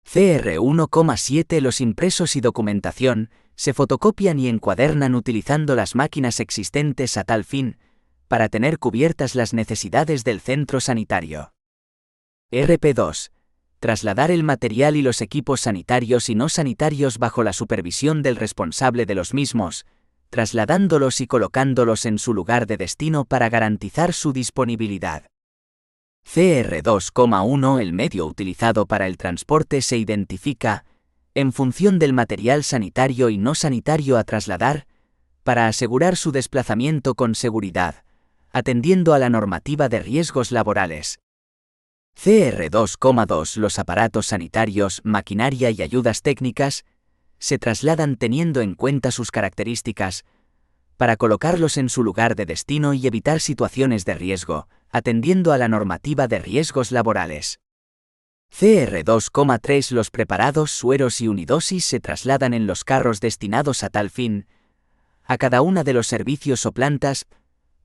Speaker 3: CR 1,7 Los impresos y documentación se fotocopian y encuadernan utilizando las máquinas existentes a tal fin, para tener cubiertas las necesidades del centro sanitario. RP2. Trasladar el material y los equipos sanitarios y no sanitarios bajo la supervisión del responsable de los mismos, trasladándolos y colocándolos en su lugar de destino para garantizar su disponibilidad. CR 2,1 El medio utilizado para el transporte se identifica, en función del material sanitario y no sanitario a trasladar, para asegurar su desplazamiento con seguridad, atendiendo a la normativa de riesgos laborales. CR 2,2 Los aparatos sanitarios, maquinaria y ayudas técnicas se trasladan teniendo en cuenta sus características, para colocarlos en su lugar de destino y evitar situaciones de riesgo, atendiendo a la normativa de riesgos laborales. CR 2,3 Los preparados, sueros y unidosis se trasladan en los carros destinados a tal fin, a cada una de los servicios o plantas,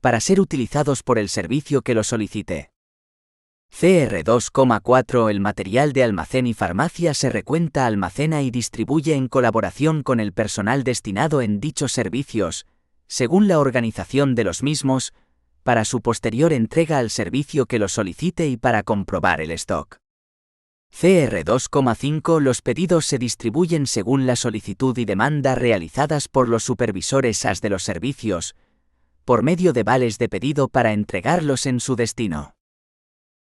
Speaker 3: para ser utilizados por el servicio que lo solicite. CR 2,4 El material de almacén y farmacia se recuenta, almacena y distribuye en colaboración con el personal destinado en dichos servicios, según la organización de los mismos, para su posterior entrega al servicio que lo solicite y para comprobar el stock. CR 2,5 Los pedidos se distribuyen según la solicitud y demanda realizadas por los supervisores AS de los servicios, por medio de vales de pedido para entregarlos en su destino.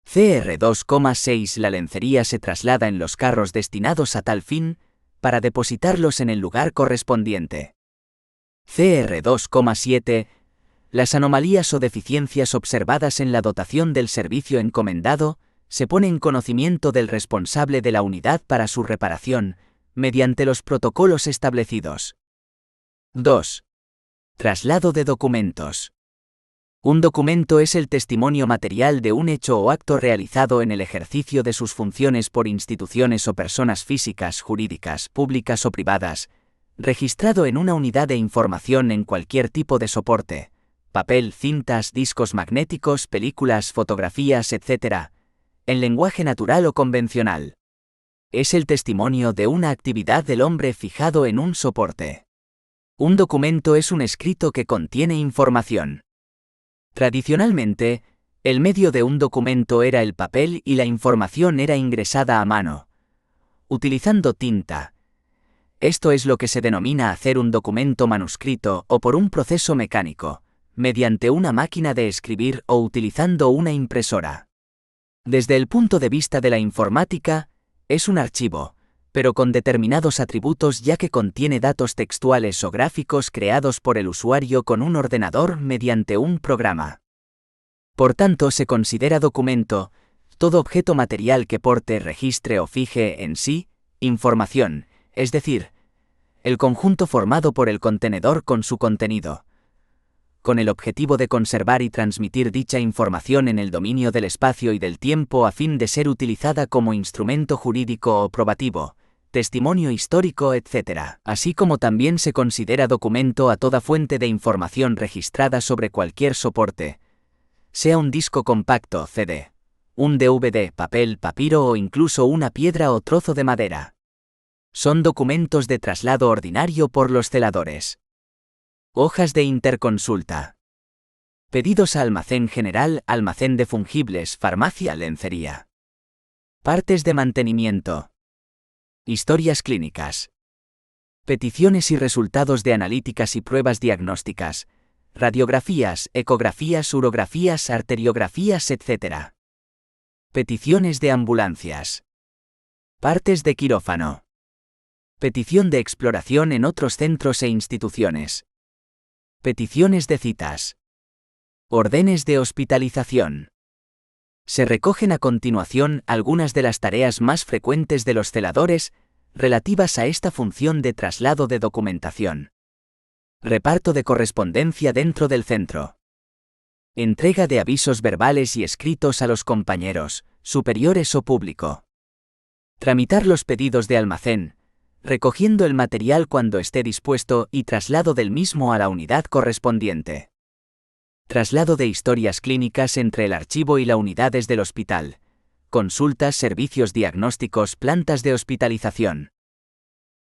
Speaker 3: CR 2,6 La lencería se traslada en los carros destinados a tal fin, para depositarlos en el lugar correspondiente. CR 2,7 Las anomalías o deficiencias observadas en la dotación del servicio encomendado se pone en conocimiento del responsable de la unidad para su reparación, mediante los protocolos establecidos. 2. Traslado de documentos. Un documento es el testimonio material de un hecho o acto realizado en el ejercicio de sus funciones por instituciones o personas físicas, jurídicas, públicas o privadas, registrado en una unidad de información en cualquier tipo de soporte, papel, cintas, discos magnéticos, películas, fotografías, etc., en lenguaje natural o convencional. Es el testimonio de una actividad del hombre fijado en un soporte. Un documento es un escrito que contiene información. Tradicionalmente, el medio de un documento era el papel y la información era ingresada a mano, utilizando tinta. Esto es lo que se denomina hacer un documento manuscrito o por un proceso mecánico, mediante una máquina de escribir o utilizando una impresora. Desde el punto de vista de la informática, es un archivo, pero con determinados atributos ya que contiene datos textuales o gráficos creados por el usuario con un ordenador mediante un programa. Por tanto, se considera documento todo objeto material que porte, registre o fije en sí información, es decir, el conjunto formado por el contenedor con su contenido, con el objetivo de conservar y transmitir dicha información en el dominio del espacio y del tiempo a fin de ser utilizada como instrumento jurídico o probativo, testimonio histórico, etc. Así como también se considera documento a toda fuente de información registrada sobre cualquier soporte, sea un disco compacto, CD, un DVD, papel, papiro o incluso una piedra o trozo de madera. Son documentos de traslado ordinario por los celadores. Hojas de interconsulta. Pedidos a almacén general, almacén de fungibles, farmacia, lencería. Partes de mantenimiento. Historias clínicas. Peticiones y resultados de analíticas y pruebas diagnósticas. Radiografías, ecografías, urografías, arteriografías, etc. Peticiones de ambulancias. Partes de quirófano. Petición de exploración en otros centros e instituciones. Peticiones de citas. Órdenes de hospitalización. Se recogen a continuación algunas de las tareas más frecuentes de los celadores relativas a esta función de traslado de documentación. Reparto de correspondencia dentro del centro. Entrega de avisos verbales y escritos a los compañeros, superiores o público. Tramitar los pedidos de almacén, recogiendo el material cuando esté dispuesto y traslado del mismo a la unidad correspondiente. Traslado de historias clínicas entre el archivo y las unidades del hospital. Consultas, servicios diagnósticos, plantas de hospitalización.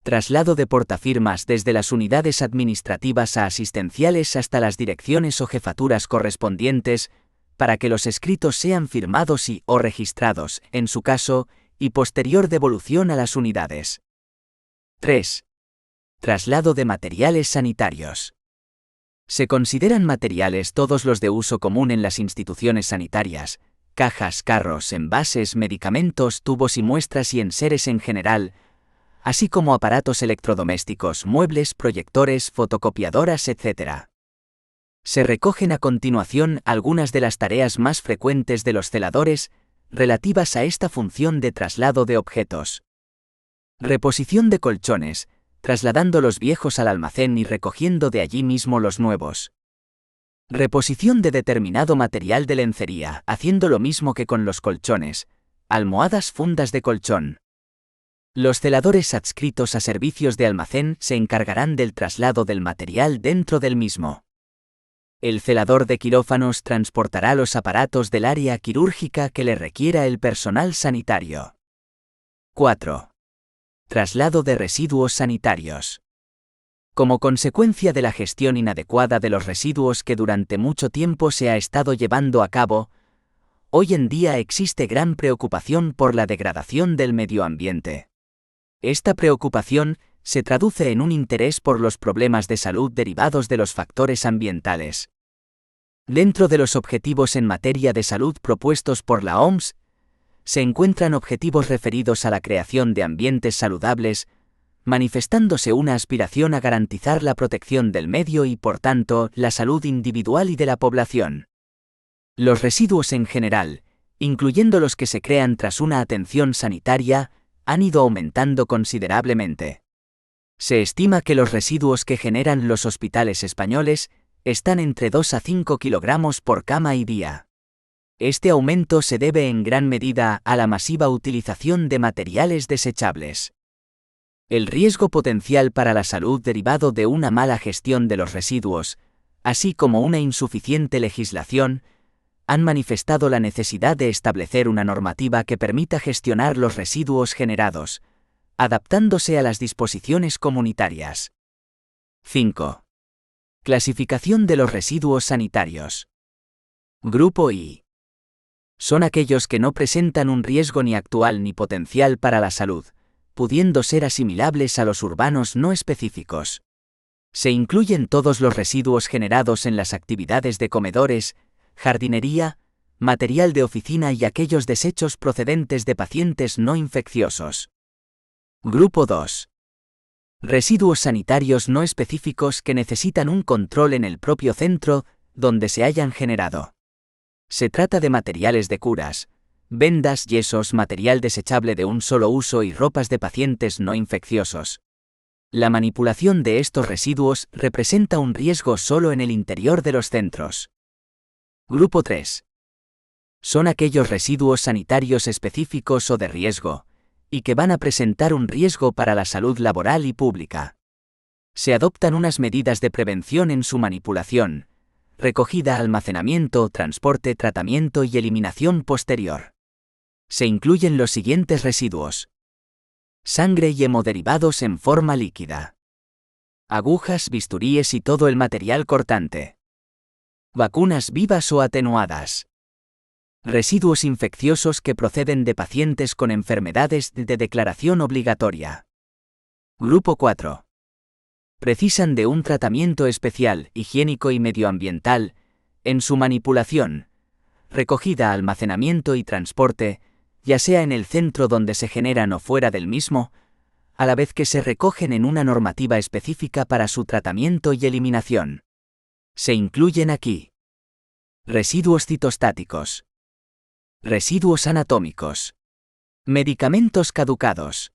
Speaker 3: Traslado de portafirmas desde las unidades administrativas a asistenciales hasta las direcciones o jefaturas correspondientes, para que los escritos sean firmados y o registrados, en su caso, y posterior devolución a las unidades. 3. Traslado de materiales sanitarios. Se consideran materiales todos los de uso común en las instituciones sanitarias, cajas, carros, envases, medicamentos, tubos y muestras y enseres en general, así como aparatos electrodomésticos, muebles, proyectores, fotocopiadoras, etc. Se recogen a continuación algunas de las tareas más frecuentes de los celadores relativas a esta función de traslado de objetos. Reposición de colchones, trasladando los viejos al almacén y recogiendo de allí mismo los nuevos. Reposición de determinado material de lencería, haciendo lo mismo que con los colchones, almohadas, fundas de colchón. Los celadores adscritos a servicios de almacén se encargarán del traslado del material dentro del mismo. El celador de quirófanos transportará los aparatos del área quirúrgica que le requiera el personal sanitario. 4. Traslado de residuos sanitarios. Como consecuencia de la gestión inadecuada de los residuos que durante mucho tiempo se ha estado llevando a cabo, hoy en día existe gran preocupación por la degradación del medio ambiente. Esta preocupación se traduce en un interés por los problemas de salud derivados de los factores ambientales. Dentro de los objetivos en materia de salud propuestos por la OMS, se encuentran objetivos referidos a la creación de ambientes saludables, manifestándose una aspiración a garantizar la protección del medio y, por tanto, la salud individual y de la población. Los residuos en general, incluyendo los que se crean tras una atención sanitaria, han ido aumentando considerablemente. Se estima que los residuos que generan los hospitales españoles están entre 2 a 5 kilogramos por cama y día. Este aumento se debe en gran medida a la masiva utilización de materiales desechables. El riesgo potencial para la salud derivado de una mala gestión de los residuos, así como una insuficiente legislación, han manifestado la necesidad de establecer una normativa que permita gestionar los residuos generados, adaptándose a las disposiciones comunitarias. 5. Clasificación de los residuos sanitarios. Grupo I. Son aquellos que no presentan un riesgo ni actual ni potencial para la salud, pudiendo ser asimilables a los urbanos no específicos. Se incluyen todos los residuos generados en las actividades de comedores, jardinería, material de oficina y aquellos desechos procedentes de pacientes no infecciosos. Grupo 2. Residuos sanitarios no específicos que necesitan un control en el propio centro donde se hayan generado. Se trata de materiales de curas, vendas, yesos, material desechable de un solo uso y ropas de pacientes no infecciosos. La manipulación de estos residuos representa un riesgo solo en el interior de los centros. Grupo 3. Son aquellos residuos sanitarios específicos o de riesgo, y que van a presentar un riesgo para la salud laboral y pública. Se adoptan unas medidas de prevención en su manipulación, recogida, almacenamiento, transporte, tratamiento y eliminación posterior. Se incluyen los siguientes residuos: sangre y hemoderivados en forma líquida, agujas, bisturíes y todo el material cortante, vacunas vivas o atenuadas, residuos infecciosos que proceden de pacientes con enfermedades de declaración obligatoria. Grupo 4. Precisan de un tratamiento especial, higiénico y medioambiental, en su manipulación, recogida, almacenamiento y transporte, ya sea en el centro donde se generan o fuera del mismo, a la vez que se recogen en una normativa específica para su tratamiento y eliminación. Se incluyen aquí: residuos citostáticos, residuos anatómicos, medicamentos caducados,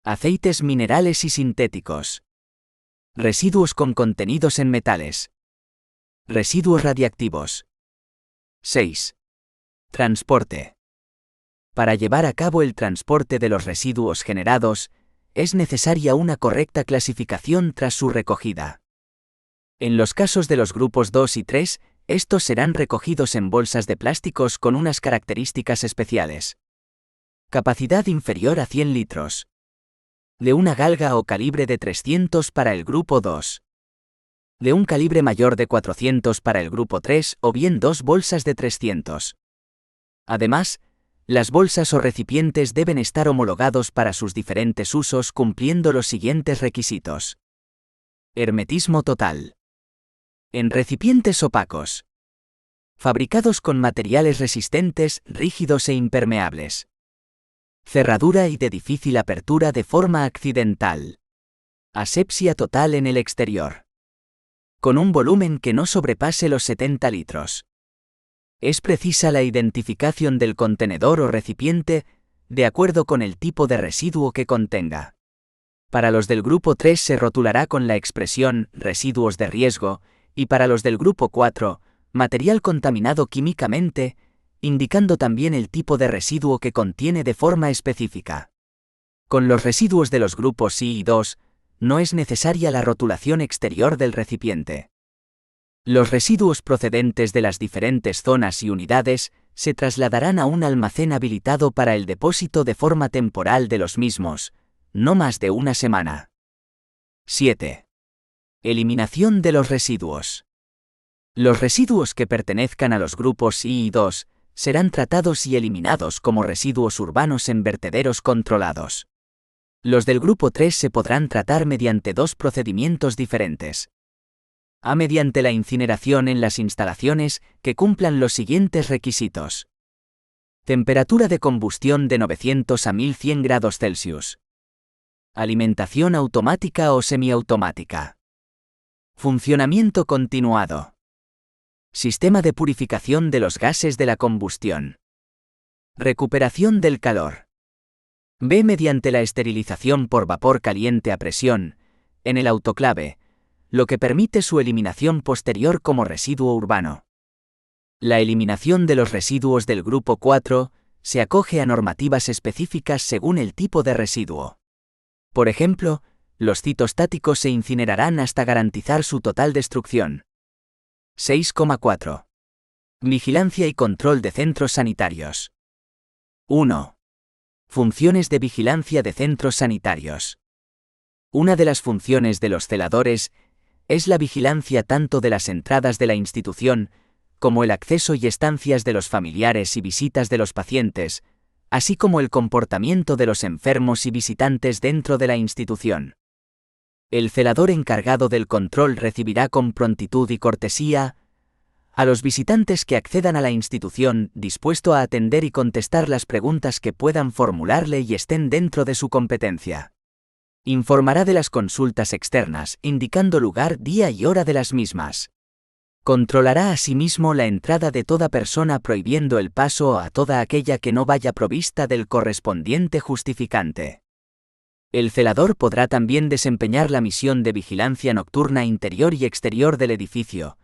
Speaker 3: aceites minerales y sintéticos, residuos con contenidos en metales, residuos radiactivos. 6. Transporte. Para llevar a cabo el transporte de los residuos generados, es necesaria una correcta clasificación tras su recogida. En los casos de los grupos 2 y 3, estos serán recogidos en bolsas de plásticos con unas características especiales. Capacidad inferior a 100 litros. De una galga o calibre de 300 para el grupo 2. De un calibre mayor de 400 para el grupo 3 o bien 2 bolsas de 300. Además, las bolsas o recipientes deben estar homologados para sus diferentes usos cumpliendo los siguientes requisitos. Hermetismo total. En recipientes opacos. Fabricados con materiales resistentes, rígidos e impermeables. Cerradura y de difícil apertura de forma accidental. Asepsia total en el exterior. Con un volumen que no sobrepase los 70 litros. Es precisa la identificación del contenedor o recipiente, de acuerdo con el tipo de residuo que contenga. Para los del grupo 3 se rotulará con la expresión residuos de riesgo, y para los del grupo 4, material contaminado químicamente, indicando también el tipo de residuo que contiene de forma específica. Con los residuos de los grupos I y 2, no es necesaria la rotulación exterior del recipiente. Los residuos procedentes de las diferentes zonas y unidades se trasladarán a un almacén habilitado para el depósito de forma temporal de los mismos, no más de una semana. 7. Eliminación de los residuos. Los residuos que pertenezcan a los grupos I y 2 serán tratados y eliminados como residuos urbanos en vertederos controlados. Los del grupo 3 se podrán tratar mediante 2 procedimientos diferentes. A. Mediante la incineración en las instalaciones que cumplan los siguientes requisitos. Temperatura de combustión de 900 a 1100 grados Celsius. Alimentación automática o semiautomática. Funcionamiento continuado. Sistema de purificación de los gases de la combustión. Recuperación del calor. B. Mediante la esterilización por vapor caliente a presión, en el autoclave, lo que permite su eliminación posterior como residuo urbano. La eliminación de los residuos del grupo 4 se acoge a normativas específicas según el tipo de residuo. Por ejemplo, los citostáticos se incinerarán hasta garantizar su total destrucción. 6,4. Vigilancia y control de centros sanitarios. 1. Funciones de vigilancia de centros sanitarios. Una de las funciones de los celadores es la vigilancia tanto de las entradas de la institución, como el acceso y estancias de los familiares y visitas de los pacientes, así como el comportamiento de los enfermos y visitantes dentro de la institución. El celador encargado del control recibirá con prontitud y cortesía a los visitantes que accedan a la institución, dispuesto a atender y contestar las preguntas que puedan formularle y estén dentro de su competencia. Informará de las consultas externas, indicando lugar, día y hora de las mismas. Controlará asimismo la entrada de toda persona, prohibiendo el paso a toda aquella que no vaya provista del correspondiente justificante. El celador podrá también desempeñar la misión de vigilancia nocturna interior y exterior del edificio,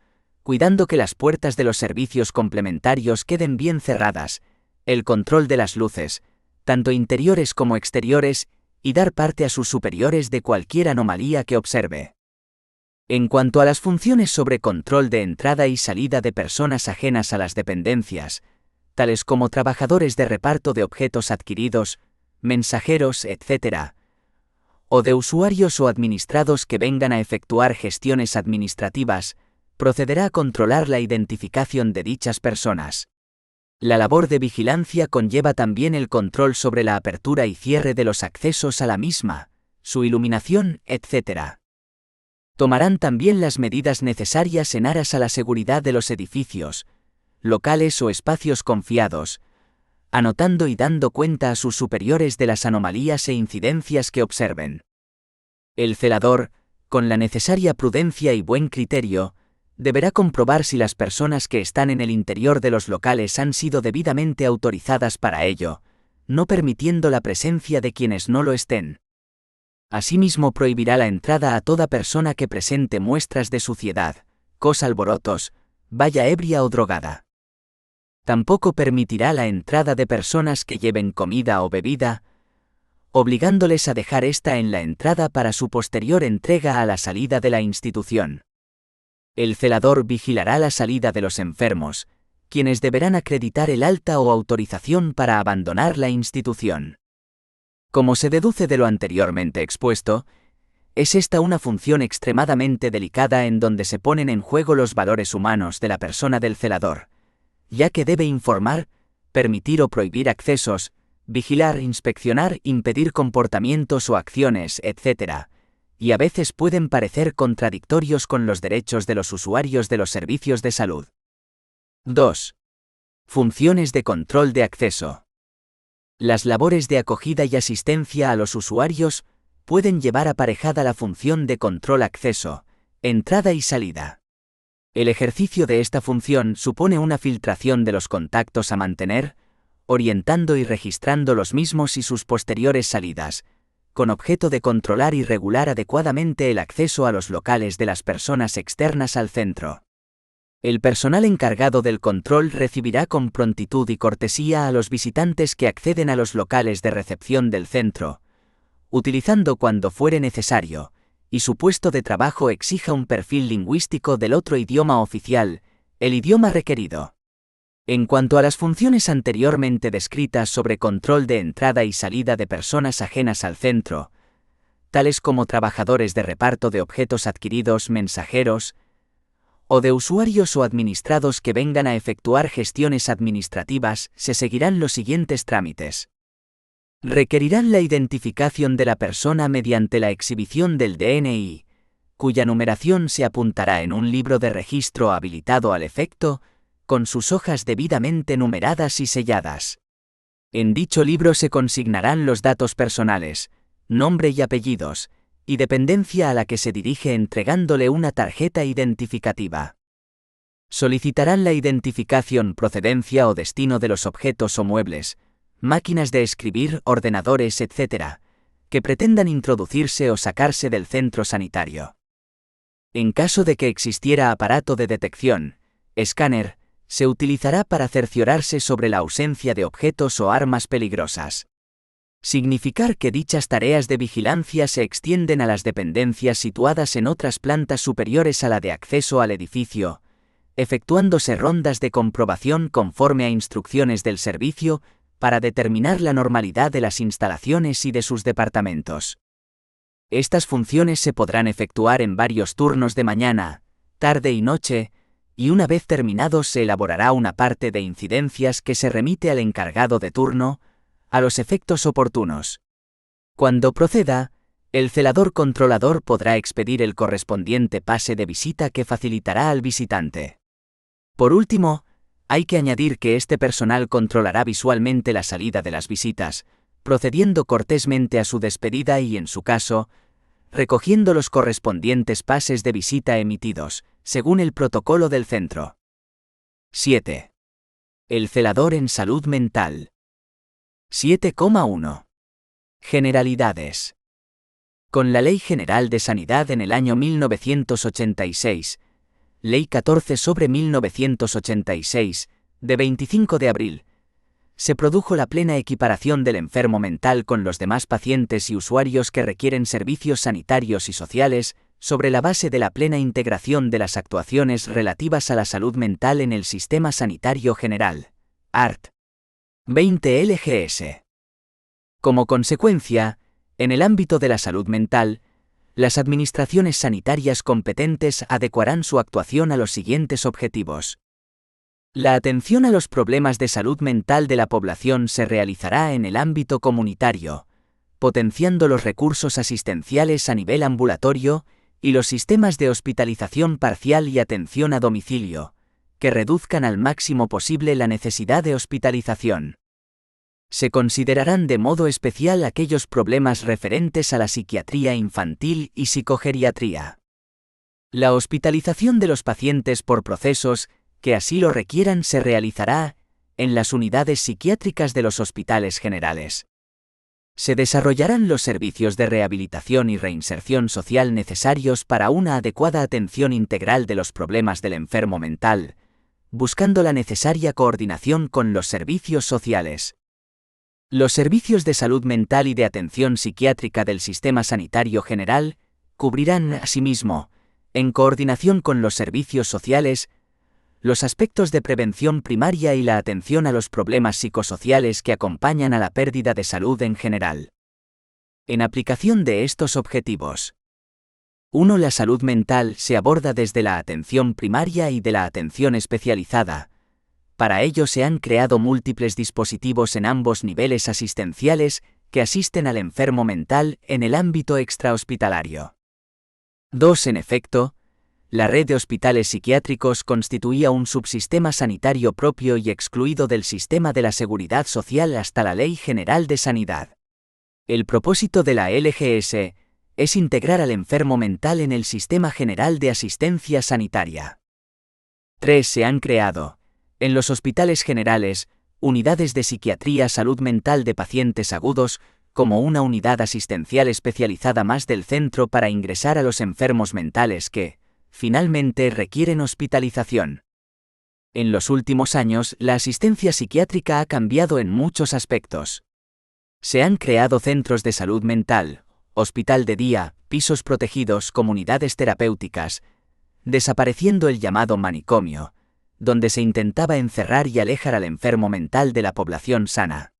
Speaker 3: cuidando que las puertas de los servicios complementarios queden bien cerradas, el control de las luces, tanto interiores como exteriores, y dar parte a sus superiores de cualquier anomalía que observe. En cuanto a las funciones sobre control de entrada y salida de personas ajenas a las dependencias, tales como trabajadores de reparto de objetos adquiridos, mensajeros, etc., o de usuarios o administrados que vengan a efectuar gestiones administrativas, procederá a controlar la identificación de dichas personas. La labor de vigilancia conlleva también el control sobre la apertura y cierre de los accesos a la misma, su iluminación, etc. Tomarán también las medidas necesarias en aras a la seguridad de los edificios, locales o espacios confiados, anotando y dando cuenta a sus superiores de las anomalías e incidencias que observen. El celador, con la necesaria prudencia y buen criterio, deberá comprobar si las personas que están en el interior de los locales han sido debidamente autorizadas para ello, no permitiendo la presencia de quienes no lo estén. Asimismo, prohibirá la entrada a toda persona que presente muestras de suciedad, cosa alborotos, vaya ebria o drogada. Tampoco permitirá la entrada de personas que lleven comida o bebida, obligándoles a dejar esta en la entrada para su posterior entrega a la salida de la institución. El celador vigilará la salida de los enfermos, quienes deberán acreditar el alta o autorización para abandonar la institución. Como se deduce de lo anteriormente expuesto, es esta una función extremadamente delicada en donde se ponen en juego los valores humanos de la persona del celador, ya que debe informar, permitir o prohibir accesos, vigilar, inspeccionar, impedir comportamientos o acciones, etc., y a veces pueden parecer contradictorios con los derechos de los usuarios de los servicios de salud. 2. Funciones de control de acceso. Las labores de acogida y asistencia a los usuarios pueden llevar aparejada la función de control-acceso, entrada y salida. El ejercicio de esta función supone una filtración de los contactos a mantener, orientando y registrando los mismos y sus posteriores salidas, con objeto de controlar y regular adecuadamente el acceso a los locales de las personas externas al centro. El personal encargado del control recibirá con prontitud y cortesía a los visitantes que acceden a los locales de recepción del centro, utilizando cuando fuere necesario, y su puesto de trabajo exija un perfil lingüístico del otro idioma oficial, el idioma requerido. En cuanto a las funciones anteriormente descritas sobre control de entrada y salida de personas ajenas al centro, tales como trabajadores de reparto de objetos adquiridos, mensajeros, o de usuarios o administrados que vengan a efectuar gestiones administrativas, se seguirán los siguientes trámites. Requerirán la identificación de la persona mediante la exhibición del DNI, cuya numeración se apuntará en un libro de registro habilitado al efecto, con sus hojas debidamente numeradas y selladas. En dicho libro se consignarán los datos personales, nombre y apellidos, y dependencia a la que se dirige entregándole una tarjeta identificativa. Solicitarán la identificación, procedencia o destino de los objetos o muebles, máquinas de escribir, ordenadores, etc., que pretendan introducirse o sacarse del centro sanitario. En caso de que existiera aparato de detección, escáner, se utilizará para cerciorarse sobre la ausencia de objetos o armas peligrosas. Significar que dichas tareas de vigilancia se extienden a las dependencias situadas en otras plantas superiores a la de acceso al edificio, efectuándose rondas de comprobación conforme a instrucciones del servicio para determinar la normalidad de las instalaciones y de sus departamentos. Estas funciones se podrán efectuar en varios turnos de mañana, tarde y noche, y una vez terminados se elaborará una parte de incidencias que se remite al encargado de turno, a los efectos oportunos. Cuando proceda, el celador controlador podrá expedir el correspondiente pase de visita que facilitará al visitante. Por último, hay que añadir que este personal controlará visualmente la salida de las visitas, procediendo cortésmente a su despedida y, en su caso, recogiendo los correspondientes pases de visita emitidos, según el protocolo del centro. 7. El celador en salud mental. 7,1. Generalidades. Con la Ley General de Sanidad en el año 1986, Ley 14/1986, de 25 de abril, se produjo la plena equiparación del enfermo mental con los demás pacientes y usuarios que requieren servicios sanitarios y sociales, sobre la base de la plena integración de las actuaciones relativas a la salud mental en el sistema sanitario general, art. 20 LGS. Como consecuencia, en el ámbito de la salud mental, las administraciones sanitarias competentes adecuarán su actuación a los siguientes objetivos. La atención a los problemas de salud mental de la población se realizará en el ámbito comunitario, potenciando los recursos asistenciales a nivel ambulatorio y los sistemas de hospitalización parcial y atención a domicilio, que reduzcan al máximo posible la necesidad de hospitalización. Se considerarán de modo especial aquellos problemas referentes a la psiquiatría infantil y psicogeriatría. La hospitalización de los pacientes por procesos que así lo requieran se realizará en las unidades psiquiátricas de los hospitales generales. Se desarrollarán los servicios de rehabilitación y reinserción social necesarios para una adecuada atención integral de los problemas del enfermo mental, buscando la necesaria coordinación con los servicios sociales. Los servicios de salud mental y de atención psiquiátrica del sistema sanitario general cubrirán, asimismo, en coordinación con los servicios sociales, los aspectos de prevención primaria y la atención a los problemas psicosociales que acompañan a la pérdida de salud en general. En aplicación de estos objetivos. 1. La salud mental se aborda desde la atención primaria y de la atención especializada. Para ello se han creado múltiples dispositivos en ambos niveles asistenciales que asisten al enfermo mental en el ámbito extrahospitalario. 2. En efecto, la red de hospitales psiquiátricos constituía un subsistema sanitario propio y excluido del sistema de la seguridad social hasta la Ley General de Sanidad. El propósito de la LGS es integrar al enfermo mental en el sistema general de asistencia sanitaria. 3. Se han creado, en los hospitales generales, unidades de psiquiatría salud mental de pacientes agudos, como una unidad asistencial especializada más del centro para ingresar a los enfermos mentales que, finalmente, requieren hospitalización. En los últimos años, la asistencia psiquiátrica ha cambiado en muchos aspectos. Se han creado centros de salud mental, hospital de día, pisos protegidos, comunidades terapéuticas, desapareciendo el llamado manicomio, donde se intentaba encerrar y alejar al enfermo mental de la población sana.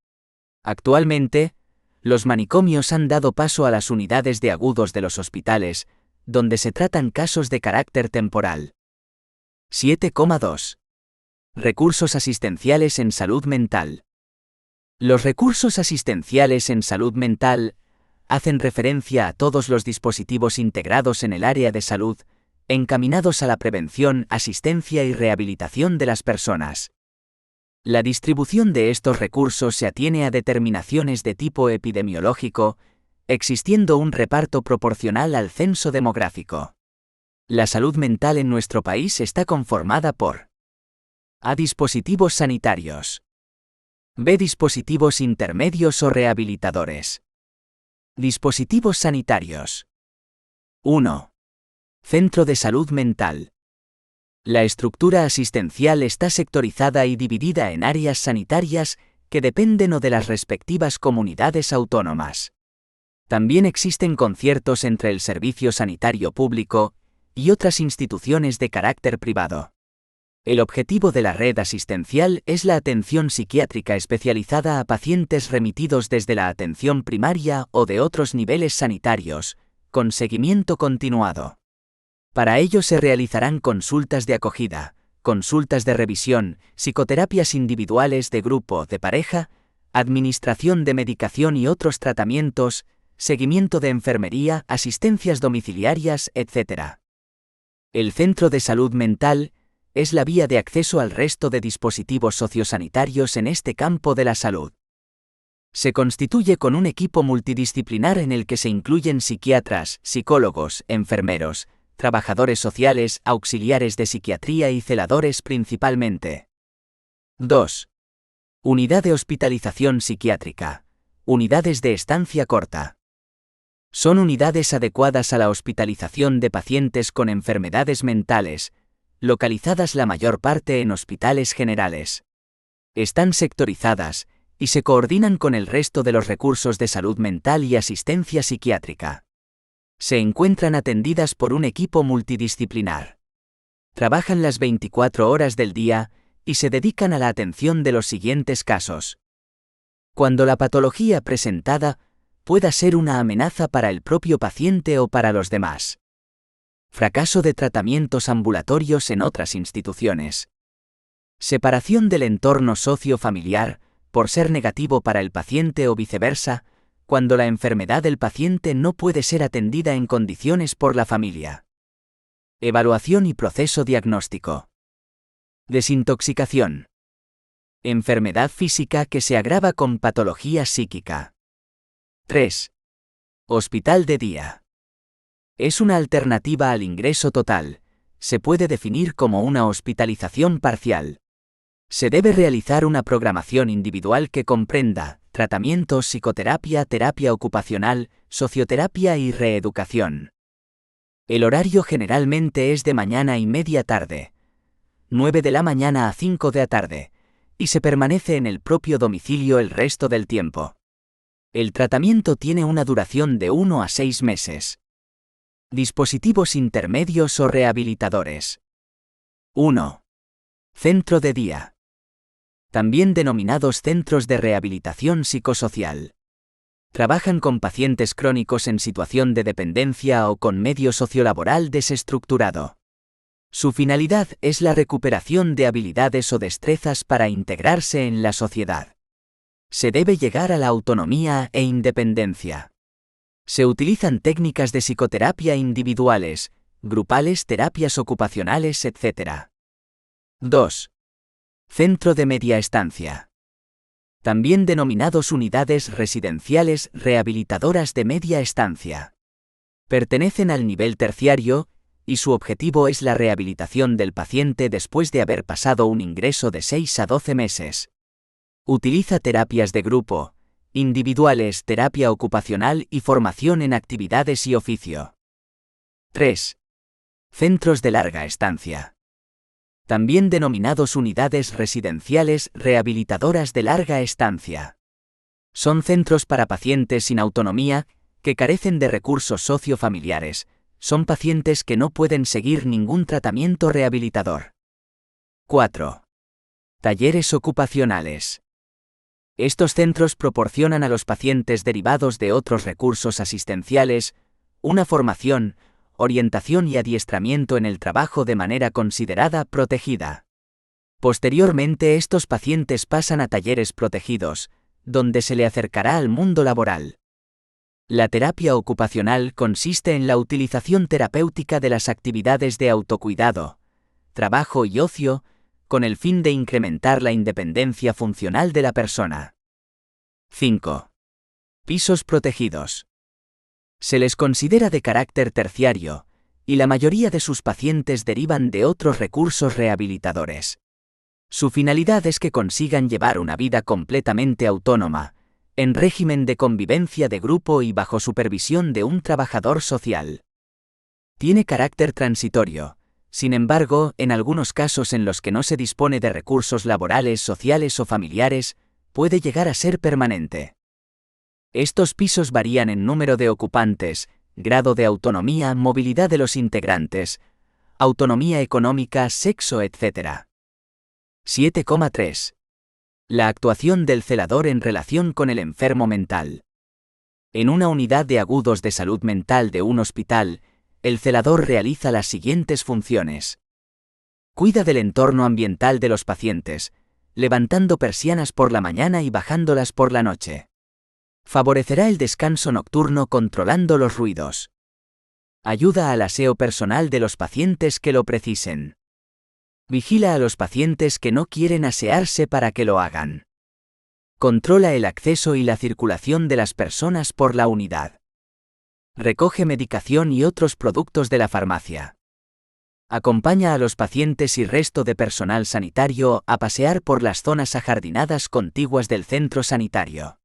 Speaker 3: Actualmente, los manicomios han dado paso a las unidades de agudos de los hospitales, donde se tratan casos de carácter temporal. 7,2. Recursos asistenciales en salud mental. Los recursos asistenciales en salud mental hacen referencia a todos los dispositivos integrados en el área de salud, encaminados a la prevención, asistencia y rehabilitación de las personas. La distribución de estos recursos se atiene a determinaciones de tipo epidemiológico, existiendo un reparto proporcional al censo demográfico. La salud mental en nuestro país está conformada por A. Dispositivos sanitarios. B. Dispositivos intermedios o rehabilitadores. Dispositivos sanitarios. 1. Centro de salud mental. La estructura asistencial está sectorizada y dividida en áreas sanitarias que dependen o de las respectivas comunidades autónomas. También existen conciertos entre el servicio sanitario público y otras instituciones de carácter privado. El objetivo de la red asistencial es la atención psiquiátrica especializada a pacientes remitidos desde la atención primaria o de otros niveles sanitarios, con seguimiento continuado. Para ello se realizarán consultas de acogida, consultas de revisión, psicoterapias individuales de grupo, de pareja, administración de medicación y otros tratamientos, seguimiento de enfermería, asistencias domiciliarias, etc. El centro de salud mental es la vía de acceso al resto de dispositivos sociosanitarios en este campo de la salud. Se constituye con un equipo multidisciplinar en el que se incluyen psiquiatras, psicólogos, enfermeros, trabajadores sociales, auxiliares de psiquiatría y celadores principalmente. 2. Unidad de hospitalización psiquiátrica. Unidades de estancia corta. Son unidades adecuadas a la hospitalización de pacientes con enfermedades mentales, localizadas la mayor parte en hospitales generales. Están sectorizadas y se coordinan con el resto de los recursos de salud mental y asistencia psiquiátrica. Se encuentran atendidas por un equipo multidisciplinar. Trabajan las 24 horas del día y se dedican a la atención de los siguientes casos. Cuando la patología presentada pueda ser una amenaza para el propio paciente o para los demás. Fracaso de tratamientos ambulatorios en otras instituciones. Separación del entorno socio-familiar, por ser negativo para el paciente o viceversa, cuando la enfermedad del paciente no puede ser atendida en condiciones por la familia. Evaluación y proceso diagnóstico. Desintoxicación. Enfermedad física que se agrava con patología psíquica. 3. Hospital de día. Es una alternativa al ingreso total. Se puede definir como una hospitalización parcial. Se debe realizar una programación individual que comprenda tratamientos, psicoterapia, terapia ocupacional, socioterapia y reeducación. El horario generalmente es de mañana y media tarde, 9 de la mañana a 5 de la tarde, y se permanece en el propio domicilio el resto del tiempo. El tratamiento tiene una duración de 1 a 6 meses. Dispositivos intermedios o rehabilitadores. 1. Centro de día. También denominados centros de rehabilitación psicosocial. Trabajan con pacientes crónicos en situación de dependencia o con medio sociolaboral desestructurado. Su finalidad es la recuperación de habilidades o destrezas para integrarse en la sociedad. Se debe llegar a la autonomía e independencia. Se utilizan técnicas de psicoterapia individuales, grupales, terapias ocupacionales, etc. 2. Centro de media estancia. También denominados unidades residenciales rehabilitadoras de media estancia. Pertenecen al nivel terciario, y su objetivo es la rehabilitación del paciente después de haber pasado un ingreso de 6 a 12 meses. Utiliza terapias de grupo, individuales, terapia ocupacional y formación en actividades y oficio. 3. Centros de larga estancia. También denominados unidades residenciales rehabilitadoras de larga estancia. Son centros para pacientes sin autonomía, que carecen de recursos sociofamiliares. Son pacientes que no pueden seguir ningún tratamiento rehabilitador. 4. Talleres ocupacionales. Estos centros proporcionan a los pacientes derivados de otros recursos asistenciales una formación, orientación y adiestramiento en el trabajo de manera considerada protegida. Posteriormente estos pacientes pasan a talleres protegidos, donde se le acercará al mundo laboral. La terapia ocupacional consiste en la utilización terapéutica de las actividades de autocuidado, trabajo y ocio, con el fin de incrementar la independencia funcional de la persona. 5. Pisos protegidos. Se les considera de carácter terciario, y la mayoría de sus pacientes derivan de otros recursos rehabilitadores. Su finalidad es que consigan llevar una vida completamente autónoma, en régimen de convivencia de grupo y bajo supervisión de un trabajador social. Tiene carácter transitorio, sin embargo, en algunos casos en los que no se dispone de recursos laborales, sociales o familiares, puede llegar a ser permanente. Estos pisos varían en número de ocupantes, grado de autonomía, movilidad de los integrantes, autonomía económica, sexo, etc. 7,3. La actuación del celador en relación con el enfermo mental. En una unidad de agudos de salud mental de un hospital, el celador realiza las siguientes funciones. Cuida del entorno ambiental de los pacientes, levantando persianas por la mañana y bajándolas por la noche. Favorecerá el descanso nocturno controlando los ruidos. Ayuda al aseo personal de los pacientes que lo precisen. Vigila a los pacientes que no quieren asearse para que lo hagan. Controla el acceso y la circulación de las personas por la unidad. Recoge medicación y otros productos de la farmacia. Acompaña a los pacientes y resto de personal sanitario a pasear por las zonas ajardinadas contiguas del centro sanitario.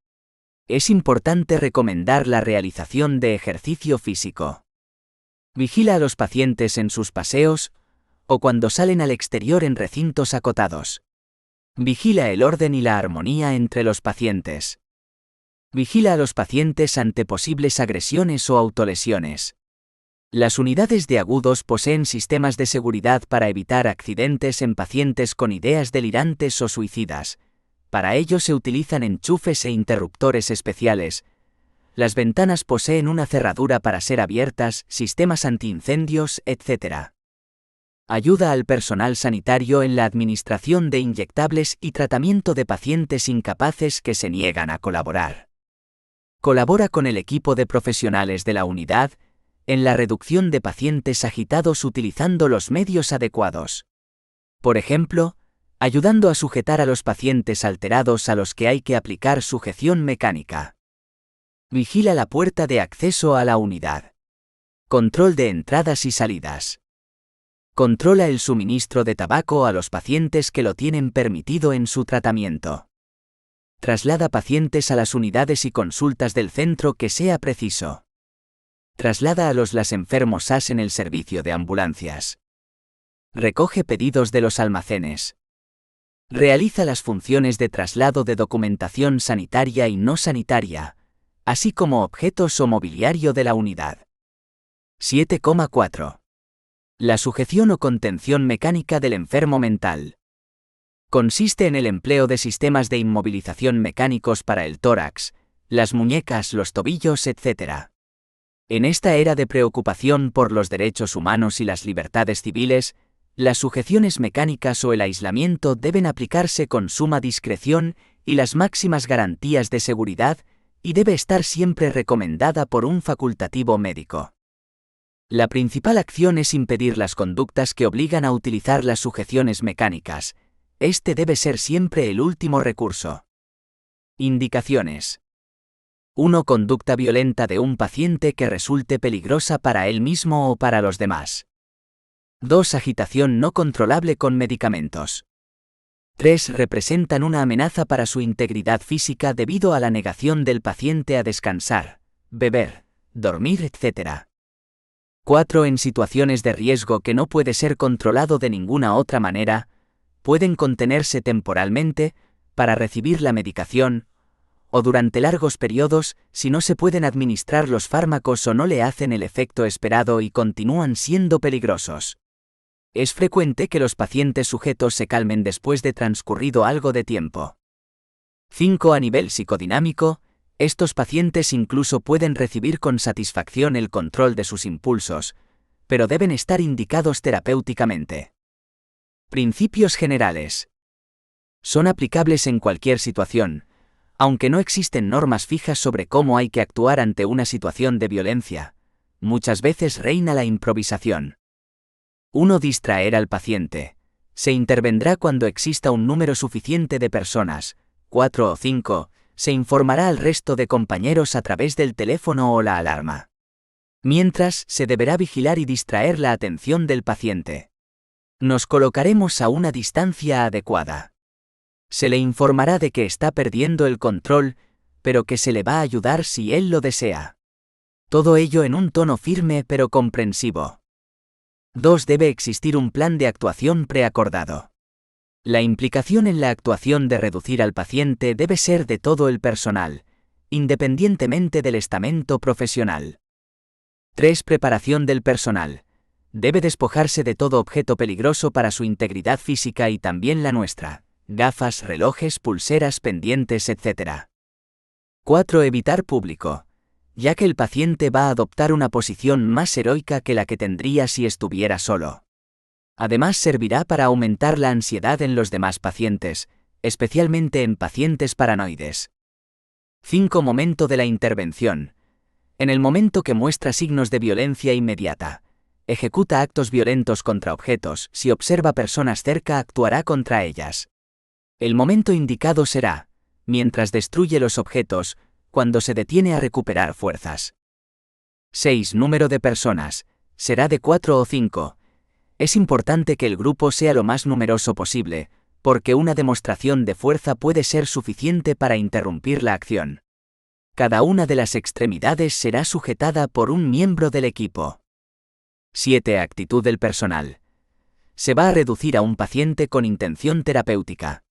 Speaker 3: Es importante recomendar la realización de ejercicio físico. Vigila a los pacientes en sus paseos o cuando salen al exterior en recintos acotados. Vigila el orden y la armonía entre los pacientes. Vigila a los pacientes ante posibles agresiones o autolesiones. Las unidades de agudos poseen sistemas de seguridad para evitar accidentes en pacientes con ideas delirantes o suicidas. Para ello se utilizan enchufes e interruptores especiales. Las ventanas poseen una cerradura para ser abiertas, sistemas antiincendios, etc. Ayuda al personal sanitario en la administración de inyectables y tratamiento de pacientes incapaces que se niegan a colaborar. Colabora con el equipo de profesionales de la unidad en la reducción de pacientes agitados utilizando los medios adecuados. Por ejemplo, ayudando a sujetar a los pacientes alterados a los que hay que aplicar sujeción mecánica. Vigila la puerta de acceso a la unidad. Control de entradas y salidas. Controla el suministro de tabaco a los pacientes que lo tienen permitido en su tratamiento. Traslada pacientes a las unidades y consultas del centro que sea preciso. Traslada a los enfermos SAS en el servicio de ambulancias. Recoge pedidos de los almacenes. Realiza las funciones de traslado de documentación sanitaria y no sanitaria, así como objetos o mobiliario de la unidad. 7,4. La sujeción o contención mecánica del enfermo mental. Consiste en el empleo de sistemas de inmovilización mecánicos para el tórax, las muñecas, los tobillos, etc. En esta era de preocupación por los derechos humanos y las libertades civiles, las sujeciones mecánicas o el aislamiento deben aplicarse con suma discreción y las máximas garantías de seguridad, y debe estar siempre recomendada por un facultativo médico. La principal acción es impedir las conductas que obligan a utilizar las sujeciones mecánicas. Este debe ser siempre el último recurso. Indicaciones. 1. Conducta violenta de un paciente que resulte peligrosa para él mismo o para los demás. 2. Agitación no controlable con medicamentos. 3. Representan una amenaza para su integridad física debido a la negación del paciente a descansar, beber, dormir, etc. 4. En situaciones de riesgo que no puede ser controlado de ninguna otra manera, pueden contenerse temporalmente, para recibir la medicación, o durante largos periodos, si no se pueden administrar los fármacos o no le hacen el efecto esperado y continúan siendo peligrosos. Es frecuente que los pacientes sujetos se calmen después de transcurrido algo de tiempo. 5. A nivel psicodinámico, estos pacientes incluso pueden recibir con satisfacción el control de sus impulsos, pero deben estar indicados terapéuticamente. Principios generales. Son aplicables en cualquier situación, aunque no existen normas fijas sobre cómo hay que actuar ante una situación de violencia. Muchas veces reina la improvisación. 1. Distraer al paciente. Se intervendrá cuando exista un número suficiente de personas, 4 o 5, se informará al resto de compañeros a través del teléfono o la alarma. Mientras, se deberá vigilar y distraer la atención del paciente. Nos colocaremos a una distancia adecuada. Se le informará de que está perdiendo el control, pero que se le va a ayudar si él lo desea. Todo ello en un tono firme pero comprensivo. 2. Debe existir un plan de actuación preacordado. La implicación en la actuación de reducir al paciente debe ser de todo el personal, independientemente del estamento profesional. 3. Preparación del personal. Debe despojarse de todo objeto peligroso para su integridad física y también la nuestra: gafas, relojes, pulseras, pendientes, etc. 4. Evitar público, ya que el paciente va a adoptar una posición más heroica que la que tendría si estuviera solo. Además, servirá para aumentar la ansiedad en los demás pacientes, especialmente en pacientes paranoides. 5. Momento de la intervención. En el momento que muestra signos de violencia inmediata, ejecuta actos violentos contra objetos. Si observa personas cerca, actuará contra ellas. El momento indicado será, mientras destruye los objetos, cuando se detiene a recuperar fuerzas. 6. Número de personas. Será de 4 o 5. Es importante que el grupo sea lo más numeroso posible, porque una demostración de fuerza puede ser suficiente para interrumpir la acción. Cada una de las extremidades será sujetada por un miembro del equipo. 7. Actitud del personal. Se va a reducir a un paciente con intención terapéutica.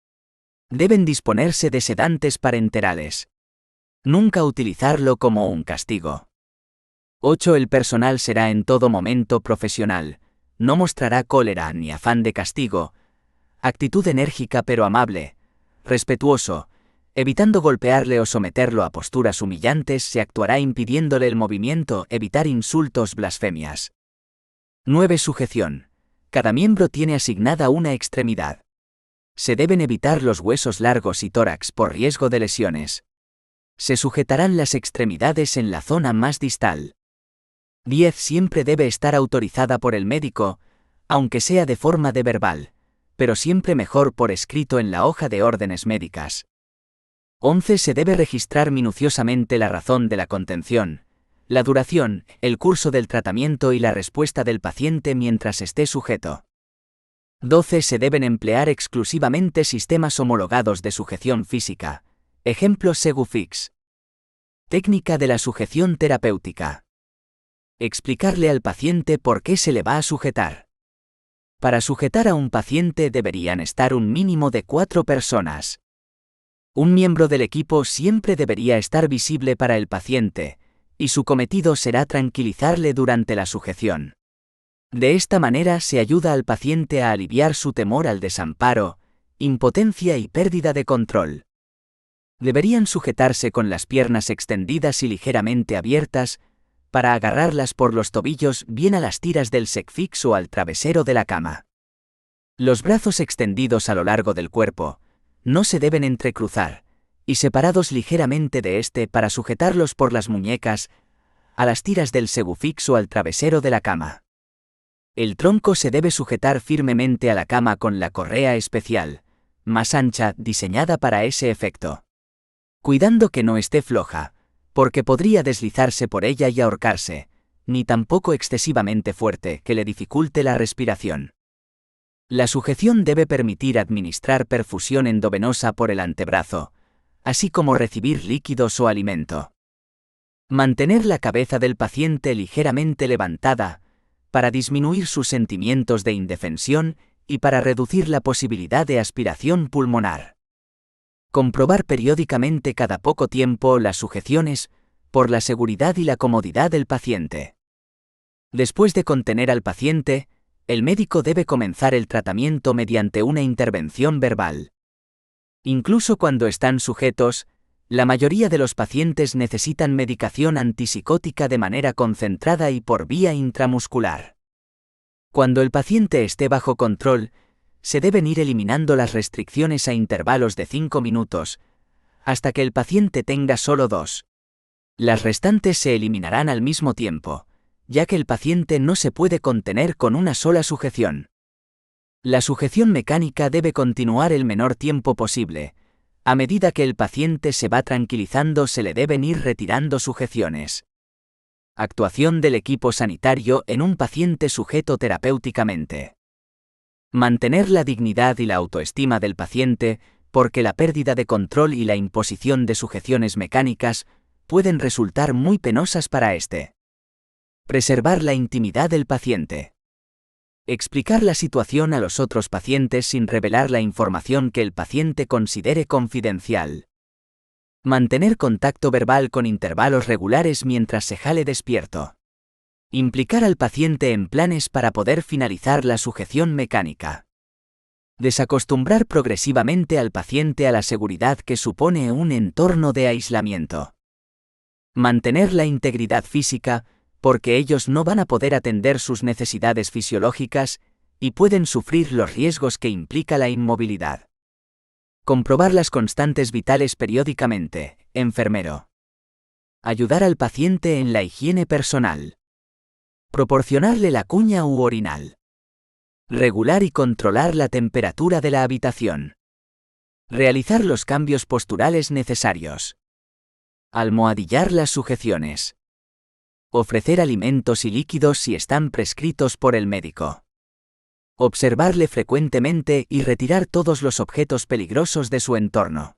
Speaker 3: Deben disponerse de sedantes parenterales. Nunca utilizarlo como un castigo. 8. El personal será en todo momento profesional. No mostrará cólera ni afán de castigo. Actitud enérgica pero amable, respetuoso, evitando golpearle o someterlo a posturas humillantes. Se actuará impidiéndole el movimiento. Evitar insultos, blasfemias. 9. Sujeción. Cada miembro tiene asignada una extremidad. Se deben evitar los huesos largos y tórax por riesgo de lesiones. Se sujetarán las extremidades en la zona más distal. 10. Siempre debe estar autorizada por el médico, aunque sea de forma de verbal, pero siempre mejor por escrito en la hoja de órdenes médicas. 11. Se debe registrar minuciosamente la razón de la contención, la duración, el curso del tratamiento y la respuesta del paciente mientras esté sujeto. 12. Se deben emplear exclusivamente sistemas homologados de sujeción física. Ejemplo: Segufix. Técnica de la sujeción terapéutica. Explicarle al paciente por qué se le va a sujetar. Para sujetar a un paciente deberían estar un mínimo de 4 personas. Un miembro del equipo siempre debería estar visible para el paciente, y su cometido será tranquilizarle durante la sujeción. De esta manera se ayuda al paciente a aliviar su temor al desamparo, impotencia y pérdida de control. Deberían sujetarse con las piernas extendidas y ligeramente abiertas, para agarrarlas por los tobillos bien a las tiras del Segfix o al travesero de la cama. Los brazos extendidos a lo largo del cuerpo, no se deben entrecruzar, y separados ligeramente de este para sujetarlos por las muñecas, a las tiras del Segufix o al travesero de la cama. El tronco se debe sujetar firmemente a la cama con la correa especial, más ancha, diseñada para ese efecto. Cuidando que no esté floja, porque podría deslizarse por ella y ahorcarse, ni tampoco excesivamente fuerte que le dificulte la respiración. La sujeción debe permitir administrar perfusión endovenosa por el antebrazo, así como recibir líquidos o alimento. Mantener la cabeza del paciente ligeramente levantada, para disminuir sus sentimientos de indefensión y para reducir la posibilidad de aspiración pulmonar. Comprobar periódicamente cada poco tiempo las sujeciones, por la seguridad y la comodidad del paciente. Después de contener al paciente, el médico debe comenzar el tratamiento mediante una intervención verbal. Incluso cuando están sujetos, la mayoría de los pacientes necesitan medicación antipsicótica de manera concentrada y por vía intramuscular. Cuando el paciente esté bajo control, se deben ir eliminando las restricciones a intervalos de 5 minutos, hasta que el paciente tenga solo 2. Las restantes se eliminarán al mismo tiempo, ya que el paciente no se puede contener con una sola sujeción. La sujeción mecánica debe continuar el menor tiempo posible. A medida que el paciente se va tranquilizando, se le deben ir retirando sujeciones. Actuación del equipo sanitario en un paciente sujeto terapéuticamente. Mantener la dignidad y la autoestima del paciente, porque la pérdida de control y la imposición de sujeciones mecánicas pueden resultar muy penosas para éste. Preservar la intimidad del paciente. Explicar la situación a los otros pacientes sin revelar la información que el paciente considere confidencial. Mantener contacto verbal con intervalos regulares mientras se jale despierto. Implicar al paciente en planes para poder finalizar la sujeción mecánica. Desacostumbrar progresivamente al paciente a la seguridad que supone un entorno de aislamiento. Mantener la integridad física, porque ellos no van a poder atender sus necesidades fisiológicas y pueden sufrir los riesgos que implica la inmovilidad. Comprobar las constantes vitales periódicamente, enfermero. Ayudar al paciente en la higiene personal. Proporcionarle la cuña u orinal. Regular y controlar la temperatura de la habitación. Realizar los cambios posturales necesarios. Almohadillar las sujeciones. Ofrecer alimentos y líquidos si están prescritos por el médico. Observarle frecuentemente y retirar todos los objetos peligrosos de su entorno.